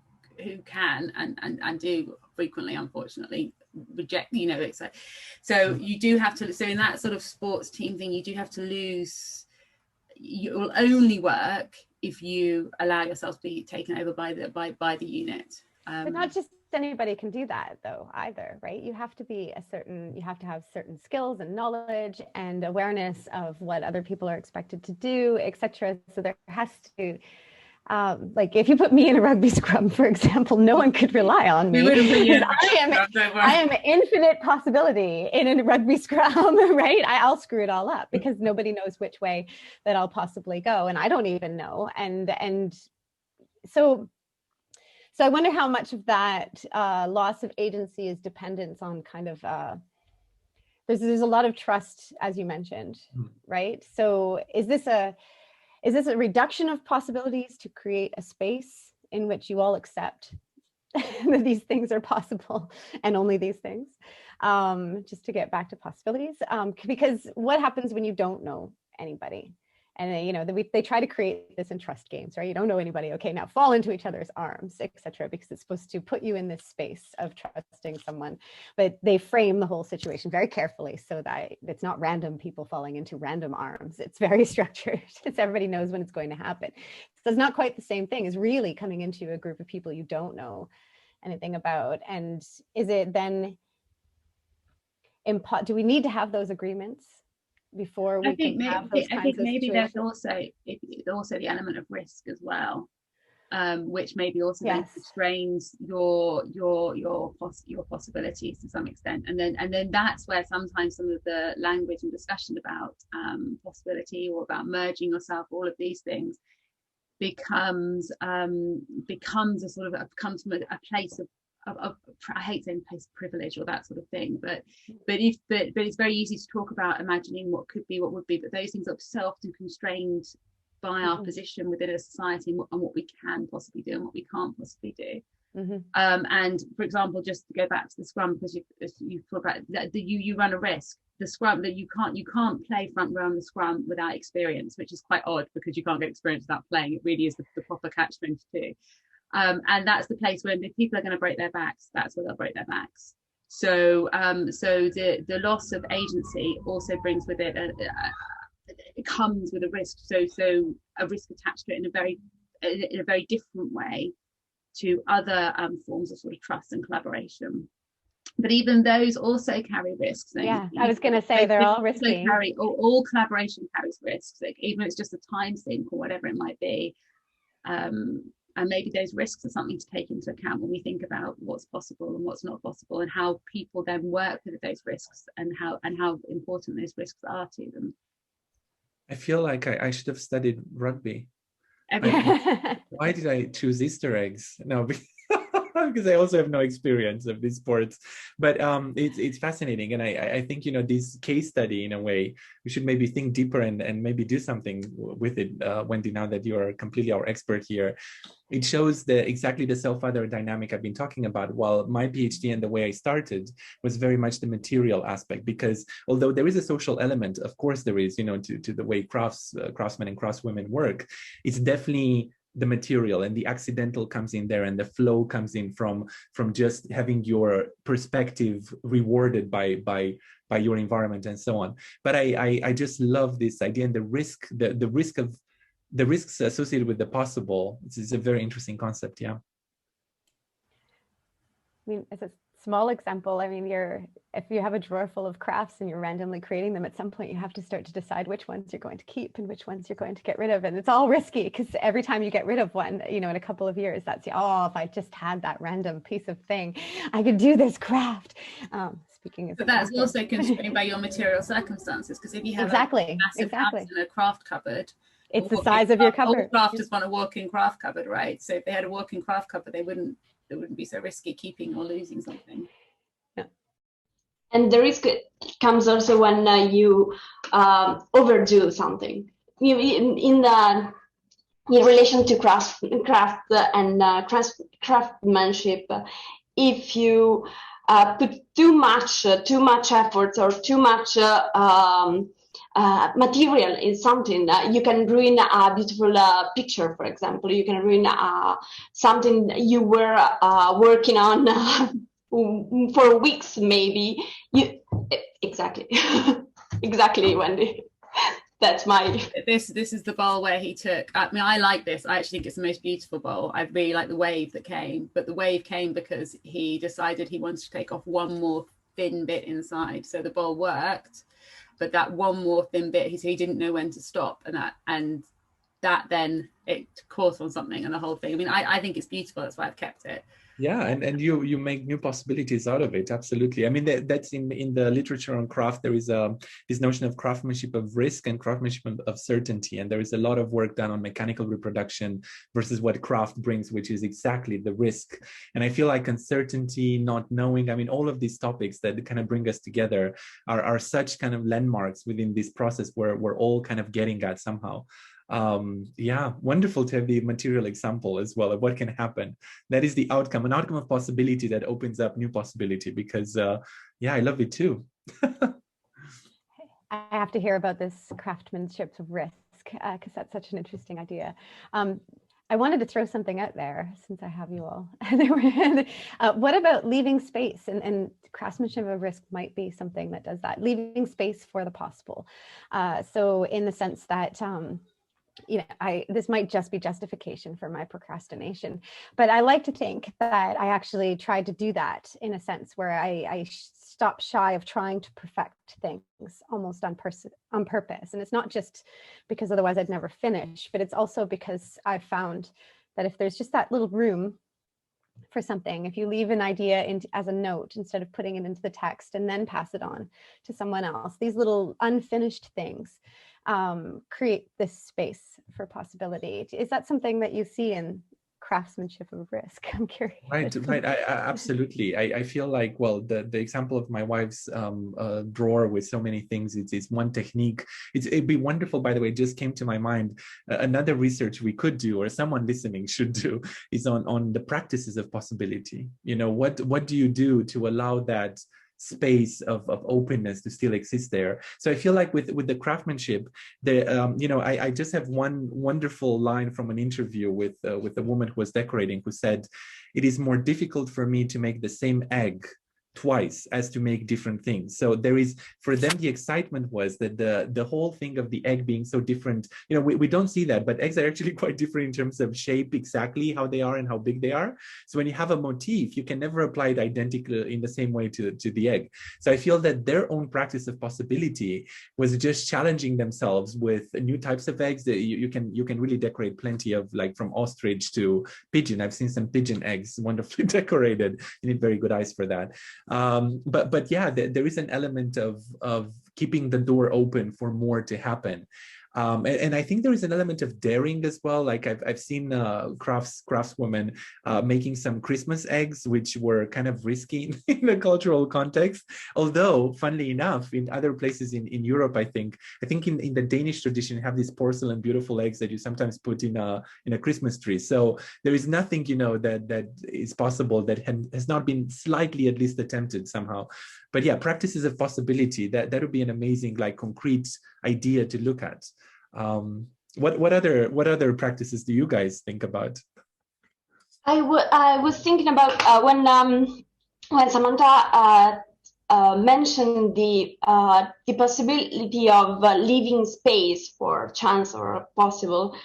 [SPEAKER 1] can and do frequently, unfortunately, reject. It's like, so you do have to. So in that sort of sports team thing, you do have to lose. It will only work if you allow yourself to be taken over by the unit.
[SPEAKER 3] But not just anybody can do that though either, right? You have to have certain skills and knowledge and awareness of what other people are expected to do, etc. So there has to, like if you put me in a rugby scrum, for example, no one could rely on me. I am infinite possibility in a rugby scrum, right? I'll screw it all up because nobody knows which way that I'll possibly go, and I don't even know. And so I wonder how much of that loss of agency is dependence on kind of, there's a lot of trust, as you mentioned, right? So is this a reduction of possibilities to create a space in which you all accept that these things are possible and only these things? Just to get back to possibilities, because what happens when you don't know anybody? And they try to create this in trust games, right? You don't know anybody. Okay, now fall into each other's arms, etc., because it's supposed to put you in this space of trusting someone. But they frame the whole situation very carefully so that it's not random people falling into random arms. It's very structured. It's everybody knows when it's going to happen. So it's not quite the same thing as really coming into a group of people you don't know anything about. And is it then do we need to have those agreements before we can have those kinds of situations?
[SPEAKER 1] I think maybe there's also the element of risk as well, which maybe also then constrains your possibilities to some extent, and then that's where sometimes some of the language and discussion about possibility or about merging yourself, all of these things becomes a sort of comes from a place of I hate saying place of privilege or that sort of thing, but it's very easy to talk about imagining what could be, what would be, but those things are so often constrained by our position within a society and what we can possibly do and what we can't possibly do. And for example, just to go back to the scrum, because you talk about that you run a risk. The scrum, that you can't play front row on the scrum without experience, which is quite odd because you can't get experience without playing. It really is the proper catch-22. And that's the place where if people are going to break their backs, that's where they'll break their backs. So the loss of agency also brings with it it comes with a risk. So a risk attached to it in a very different way to other forms of sort of trust and collaboration. But even those also carry risks.
[SPEAKER 3] Yeah, I was going to say they're all risky.
[SPEAKER 1] All collaboration carries risks, like, even if it's just a time sink or whatever it might be. And maybe those risks are something to take into account when we think about what's possible and what's not possible, and how people then work with those risks and how important those risks are to them.
[SPEAKER 2] I feel like I should have studied rugby. Why did I choose Easter eggs? No, because I also have no experience of these sports, but it's fascinating, and I think this case study, in a way, we should maybe think deeper and maybe do something with it. Wendy, now that you are completely our expert here, it shows exactly the self-other dynamic I've been talking about. While my PhD and the way I started was very much the material aspect, because although there is a social element, of course there is, to the way craftsmen and craftswomen work, it's definitely the material, and the accidental comes in there, and the flow comes in from just having your perspective rewarded by your environment and so on. But I just love this idea, and the risks associated with the possible. It's a very interesting concept. Yeah.
[SPEAKER 3] I mean, as a small example, I mean, if you have a drawer full of crafts and you're randomly creating them, at some point you have to start to decide which ones you're going to keep and which ones you're going to get rid of. And it's all risky, because every time you get rid of one, in a couple of years, if I just had that random piece of thing, I could do this craft. But
[SPEAKER 1] that's also constrained by your material circumstances, because if you have a massive house in a craft cupboard,
[SPEAKER 3] it's the size of your cupboard.
[SPEAKER 1] All crafters want a walk-in craft cupboard, right? So if they had a walk-in craft cupboard, it wouldn't be so risky keeping or losing something.
[SPEAKER 4] Yeah. And the risk comes also when you overdo something. In relation to craft and craftsmanship, if you put too much effort or too much material in something, you can ruin a beautiful picture, for example. You can ruin something you were working on for weeks, maybe. Exactly, Wendy. That's
[SPEAKER 1] this is the bowl where he took. I mean, I like this. I actually think it's the most beautiful bowl. I really like the wave that came, but the wave came because he decided he wanted to take off one more thin bit inside. So the bowl worked, but that one more thin bit, he didn't know when to stop, and that then it caught on something, and the whole thing. I mean, I think it's beautiful. That's why I've kept it.
[SPEAKER 2] Yeah, and you make new possibilities out of it. Absolutely. I mean, that's in the literature on craft. There is this notion of craftsmanship of risk and craftsmanship of certainty, and there is a lot of work done on mechanical reproduction versus what craft brings, which is exactly the risk. And I feel like uncertainty, not knowing, I mean, all of these topics that kind of bring us together are such kind of landmarks within this process where we're all kind of getting at somehow. Yeah, wonderful to have the material example as well of what can happen. That is the outcome, an outcome of possibility that opens up new possibility, because yeah, I love it too.
[SPEAKER 3] I have to hear about this craftsmanship of risk. risk, because that's such an interesting idea. I wanted to throw something out there since I have you all. What about leaving space? And craftsmanship of risk might be something that does that, leaving space for the possible. So in the sense that, this might just be justification for my procrastination, but I like to think that I actually tried to do that in a sense where I stopped shy of trying to perfect things almost on purpose. And it's not just because otherwise I'd never finish, but it's also because I've found that if there's just that little room for something, if you leave an idea as a note instead of putting it into the text and then pass it on to someone else, these little unfinished things create this space for possibility. Is that something that you see in craftsmanship of risk? I'm curious.
[SPEAKER 2] Right. I absolutely. I feel like, well, the example of my wife's drawer with so many things, it's one technique. It'd be wonderful, by the way, it just came to my mind. Another research we could do, or someone listening should do, is on the practices of possibility. What do you do to allow that space of openness to still exist there? So I feel like with the craftsmanship, I just have one wonderful line from an interview with a woman who was decorating, who said, "It is more difficult for me to make the same egg twice as to make different things." So there is, for them, the excitement was that the whole thing of the egg being so different, we don't see that, but eggs are actually quite different in terms of shape, exactly how they are and how big they are. So when you have a motif, you can never apply it identically in the same way to the egg. So I feel that their own practice of possibility was just challenging themselves with new types of eggs that you can really decorate plenty of, like from ostrich to pigeon. I've seen some pigeon eggs wonderfully decorated. You need very good eyes for that. But yeah, there is an element of keeping the door open for more to happen. And I think there is an element of daring as well. Like I've seen craftswomen making some Christmas eggs, which were kind of risky in a cultural context. Although, funnily enough, in other places in Europe, I think in the Danish tradition, have these porcelain beautiful eggs that you sometimes put in a Christmas tree. So there is nothing, that is possible that has not been slightly at least attempted somehow. But yeah, practices of possibility, that would be an amazing, like, concrete idea to look at. What other practices do you guys think about?
[SPEAKER 4] I was thinking about when Samantha mentioned the possibility of leaving space for chance or possible.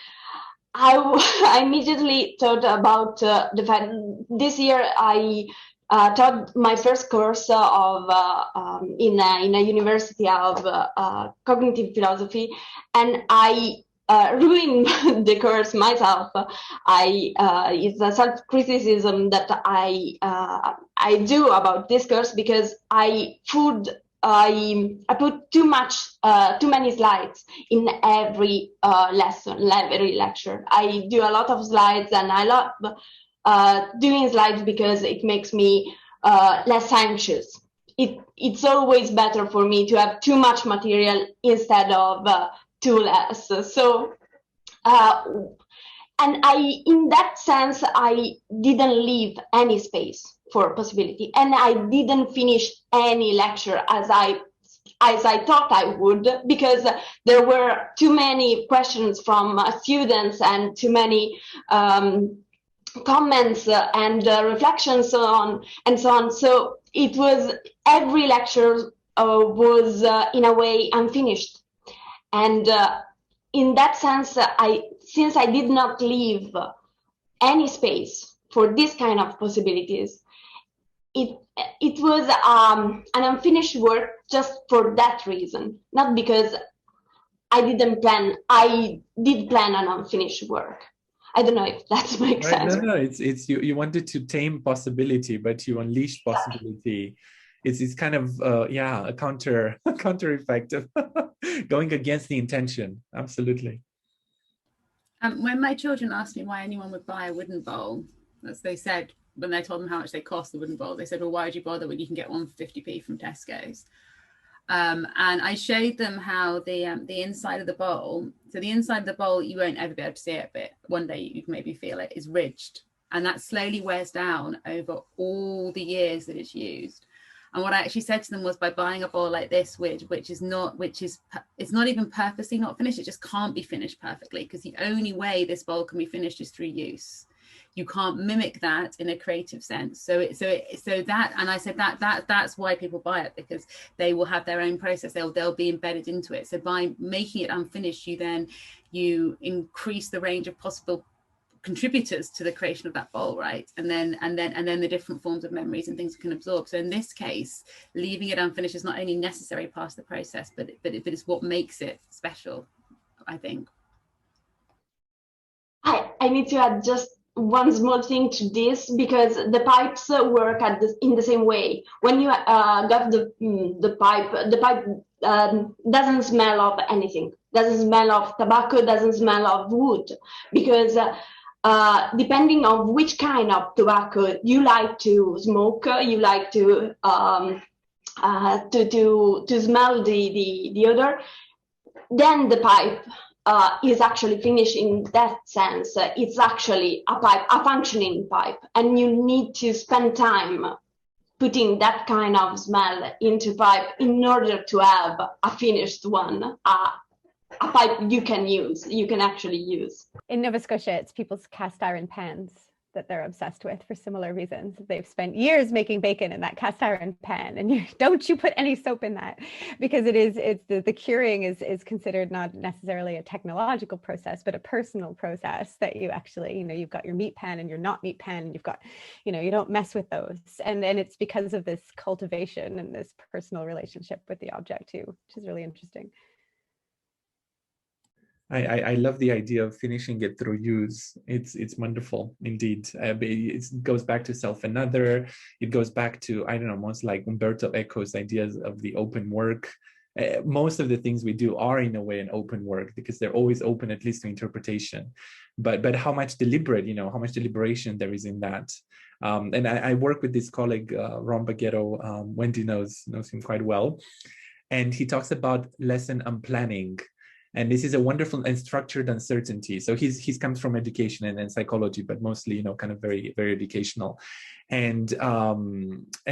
[SPEAKER 4] I immediately thought about the fact this year I taught my first course in a university of cognitive philosophy, and I ruined the course myself. It's a self-criticism that I do about this course, because I put too many slides in every lesson, every lecture. I do a lot of slides, and I love doing slides because it makes me less anxious. It's always better for me to have too much material instead of too less. So, and in that sense, I didn't leave any space for possibility, and I didn't finish any lecture as I thought I would, because there were too many questions from students and too many comments and reflections on and so on. So it was, every lecture was in a way unfinished, and in that sense, since I did not leave any space for this kind of possibilities, it was an unfinished work just for that reason, not because I didn't plan. I did plan an unfinished work. I don't know if that makes sense.
[SPEAKER 2] No, it's you wanted to tame possibility, but you unleashed possibility. It's kind of a counter effect of going against the intention. Absolutely.
[SPEAKER 1] When my children asked me why anyone would buy a wooden bowl, as they said, when they told them how much they cost, the wooden bowl, they said, well, why would you bother when you can get one for 50p from Tesco's? And I showed them how the inside of the bowl, so the inside of the bowl, you won't ever be able to see it, but one day you can maybe feel it, is ridged. And that slowly wears down over all the years that it's used. And what I actually said to them was, by buying a bowl like this, it's not even purposely not finished, it just can't be finished perfectly, because the only way this bowl can be finished is through use. You can't mimic that in a creative sense. So that, and I said that's why people buy it, because they will have their own process. They'll be embedded into it. So by making it unfinished, you increase the range of possible contributors to the creation of that bowl, right? And then the different forms of memories and things it can absorb. So in this case, leaving it unfinished is not only necessary part of the process, but it's what makes it special, I think.
[SPEAKER 4] I need to add just one small thing to this, because the pipes work in the same way. When you got the pipe doesn't smell of anything, doesn't smell of tobacco, doesn't smell of wood, because depending on which kind of tobacco you like to smoke, you like to smell the odor, then the pipe is actually finished in that sense. It's actually a functioning pipe, and you need to spend time putting that kind of smell into pipe in order to have a finished one, a pipe you can actually use.
[SPEAKER 3] In Nova Scotia, it's people's cast iron pans that they're obsessed with for similar reasons. They've spent years making bacon in that cast iron pan, and don't you put any soap in that, because the curing is considered not necessarily a technological process, but a personal process that you actually, you've got your meat pan and your not meat pan, and you've got, you don't mess with those. And it's because of this cultivation and this personal relationship with the object too, which is really interesting.
[SPEAKER 2] I love the idea of finishing it through use. It's wonderful indeed. It goes back to self another. It goes back to, I don't know, most like Umberto Eco's ideas of the open work. Most of the things we do are in a way an open work, because they're always open, at least to interpretation. But how much how much deliberation there is in that. And I work with this colleague, Ron Baguero. Wendy knows him quite well. And he talks about lesson unplanning. And this is a wonderful and structured uncertainty. So he's comes from education and psychology, but mostly, kind of very, very educational. And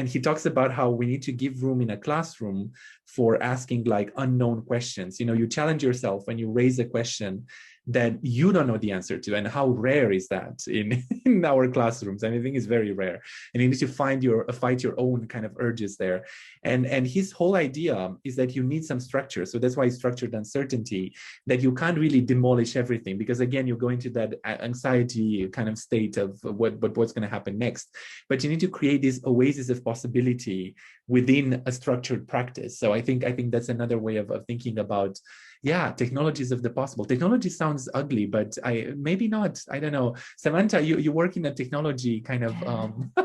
[SPEAKER 2] he talks about how we need to give room in a classroom for asking like unknown questions. You challenge yourself when you raise a question that you don't know the answer to, and how rare is that in our classrooms? And I think it's very rare, and you need to fight your own kind of urges there. And his whole idea is that you need some structure. So that's why it's structured uncertainty, that you can't really demolish everything, because again, you go into that anxiety kind of state of what's going to happen next. But you need to create this oasis of possibility within a structured practice. So I think that's another way of thinking about, technologies of the possible. Technology sounds ugly, but maybe not. I don't know. Samantha, you work in a technology kind of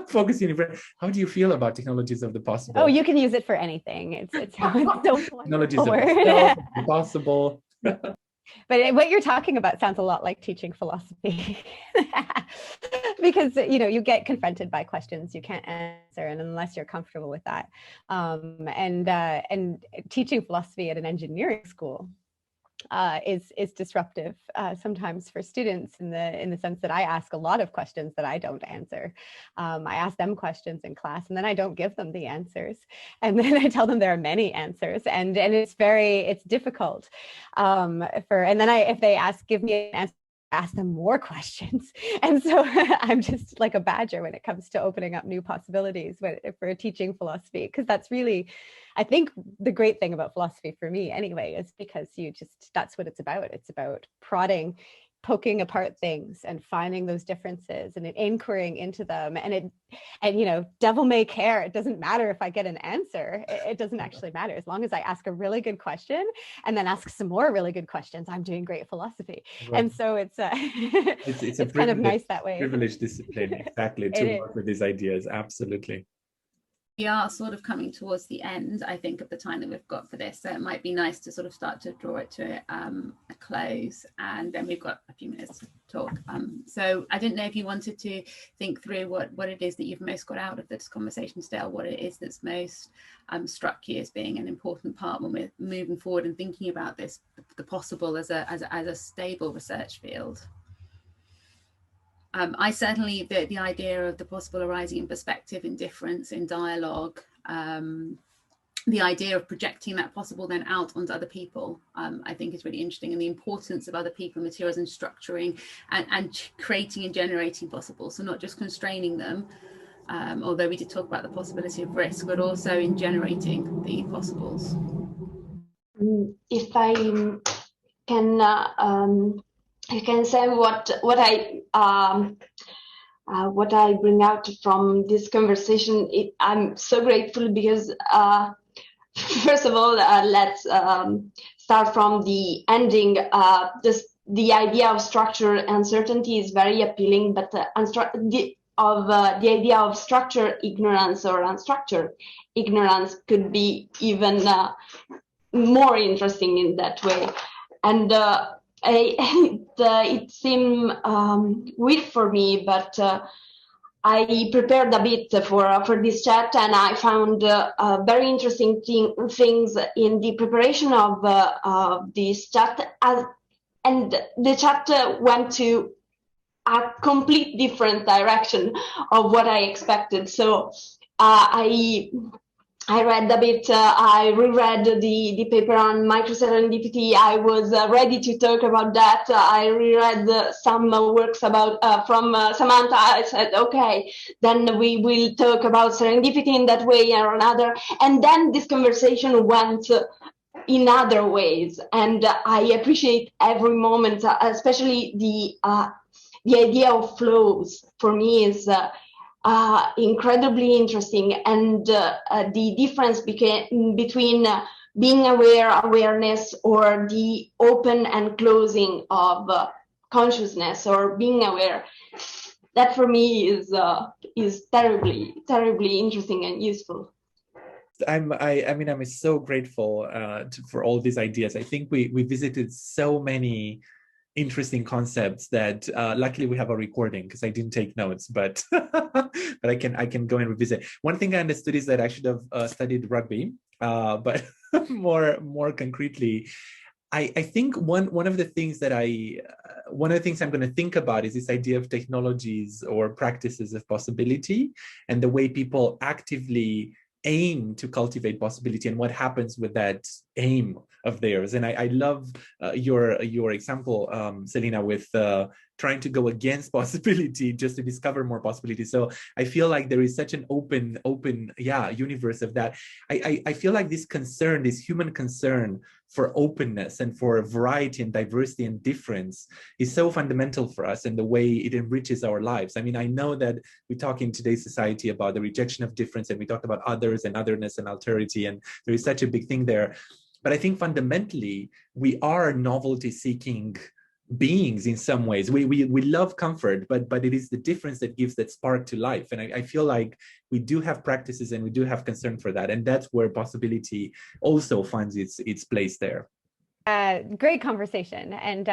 [SPEAKER 2] focus university. How do you feel about technologies of the possible?
[SPEAKER 3] Oh, you can use it for anything. It's so
[SPEAKER 2] technologies of the possible.
[SPEAKER 3] But what you're talking about sounds a lot like teaching philosophy, because you get confronted by questions you can't answer, and unless you're comfortable with that, and teaching philosophy at an engineering school is disruptive sometimes for students in the sense that I ask a lot of questions that I don't answer. I ask them questions in class, and then I don't give them the answers, and then I tell them there are many answers, and it's difficult and then if they give me an answer, ask them more questions. And so I'm just like a badger when it comes to opening up new possibilities for teaching philosophy, because that's really, I think, the great thing about philosophy for me anyway, is because that's what it's about. It's about prodding, poking apart things and finding those differences and inquiring into them. And devil may care. It doesn't matter if I get an answer. It doesn't actually matter. As long as I ask a really good question and then ask some more really good questions, I'm doing great philosophy. Right. And so it's kind of nice that way.
[SPEAKER 2] Privileged discipline, exactly, to work with these ideas. Absolutely.
[SPEAKER 1] We are sort of coming towards the end, I think, of the time that we've got for this. So it might be nice to sort of start to draw it to a close, and then we've got a few minutes to talk. So I didn't know if you wanted to think through what it is that you've most got out of this conversation today, or what it is that's most struck you as being an important part when we're moving forward and thinking about this, the possible as a stable research field. I certainly, the idea of the possible arising in perspective, in difference, in dialogue, the idea of projecting that possible then out onto other people, I think is really interesting, and the importance of other people, materials, and structuring and creating and generating possible. So not just constraining them, although we did talk about the possibility of risk, but also in generating the possibles.
[SPEAKER 4] If I can say what I bring out from this conversation, I'm so grateful because first of all, let's start from the ending. The idea of structure and certainty is very appealing, but the idea of structure ignorance or unstructured ignorance could be even more interesting in that way. And it seemed weird for me, but I prepared a bit for this chat, and I found very interesting things in the preparation of this chat. And the chat went to a complete different direction of what I expected. So I read a bit, I reread the paper on microserendipity. I was ready to talk about that. I reread some works about from Samantha. I said, okay, then we will talk about serendipity in that way or another. And then this conversation went in other ways. And I appreciate every moment, especially the idea of flows for me is incredibly interesting, and the difference between being aware, awareness, or the open and closing of consciousness or being aware. That for me is terribly interesting and useful.
[SPEAKER 2] I mean, I'm so grateful for all these ideas. I think we visited so many interesting concepts that luckily we have a recording because I didn't take notes, but but I can go and revisit. One thing I understood is that I should have studied rugby, but more concretely, I think one of the things that I'm going to think about is this idea of technologies or practices of possibility, and the way people actively aim to cultivate possibility and what happens with that aim of theirs. And I love your example, Selena, with trying to go against possibility just to discover more possibilities. So I feel like there is such an open universe of that. I feel like this concern, this human concern for openness and for variety and diversity and difference is so fundamental for us, and the way it enriches our lives. I mean, I know that we talk in today's society about the rejection of difference, and we talk about others and otherness and alterity, and there is such a big thing there. But I think fundamentally, we are novelty-seeking beings in some ways. We love comfort, but it is the difference that gives that spark to life. And I feel like we do have practices and we do have concern for that. And that's where possibility also finds its place there.
[SPEAKER 3] Great conversation and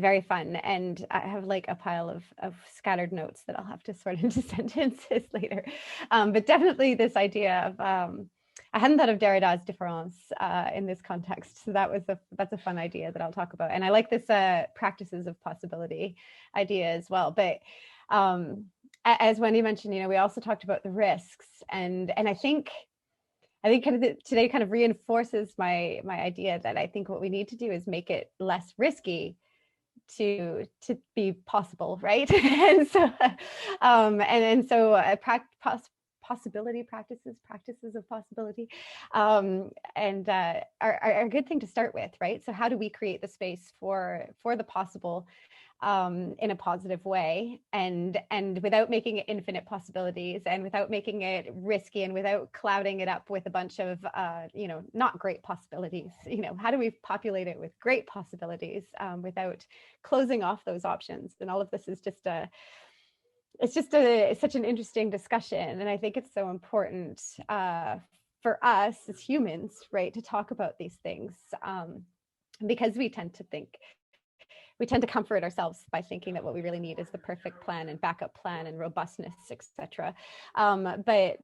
[SPEAKER 3] very fun. And I have like a pile of scattered notes that I'll have to sort into sentences later. But definitely this idea of I hadn't thought of Derrida's différance in this context, so that's a fun idea that I'll talk about. And I like this practices of possibility idea as well. But as Wendy mentioned, we also talked about the risks, and I think kind of today kind of reinforces my idea that I think what we need to do is make it less risky to be possible, right? And so possibility practices of possibility are a good thing to start with, right? So how do we create the space for the possible in a positive way, and without making it infinite possibilities, and without making it risky, and without clouding it up with a bunch of not great possibilities? How do we populate it with great possibilities without closing off those options? And all of this is just it's such an interesting discussion. And I think it's so important for us as humans, right, to talk about these things because we tend to comfort ourselves by thinking that what we really need is the perfect plan and backup plan and robustness, etc. But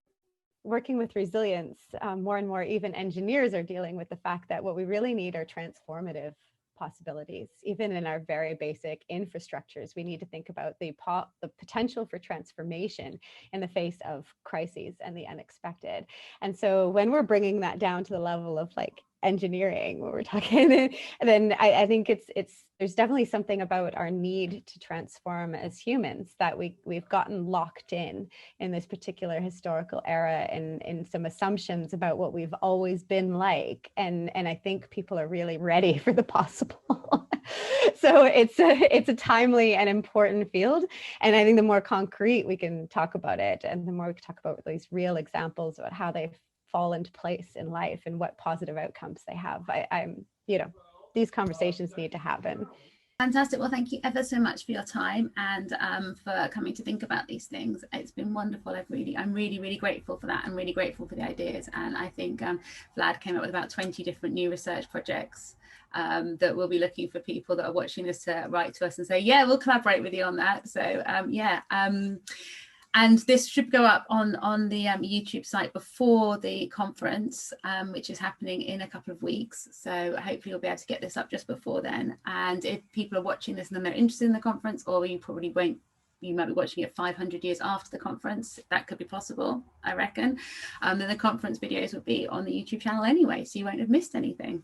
[SPEAKER 3] working with resilience, more and more even engineers are dealing with the fact that what we really need are transformative possibilities. Even in our very basic infrastructures, we need to think about the potential for transformation in the face of crises and the unexpected. And so when we're bringing that down to the level of like engineering, when we're talking, then I think there's definitely something about our need to transform as humans, that we've gotten locked in this particular historical era in some assumptions about what we've always been like, and I think people are really ready for the possible. So it's a timely and important field, and I think the more concrete we can talk about it, and the more we can talk about these real examples about how they fall into place in life and what positive outcomes they have, I'm these conversations need to happen.
[SPEAKER 1] Fantastic. Well, thank you ever so much for your time and for coming to think about these things. It's been wonderful. I'm really grateful for that. I'm really grateful for the ideas. And I think Vlad came up with about 20 different new research projects that we'll be looking for people that are watching this to write to us and say, yeah, we'll collaborate with you on that. So and this should go up on the YouTube site before the conference, which is happening in a couple of weeks. So hopefully you'll be able to get this up just before then. And if people are watching this and then they're interested in the conference, or you probably won't, you might be watching it 500 years after the conference, that could be possible, I reckon. Then the conference videos will be on the YouTube channel anyway, so you won't have missed anything.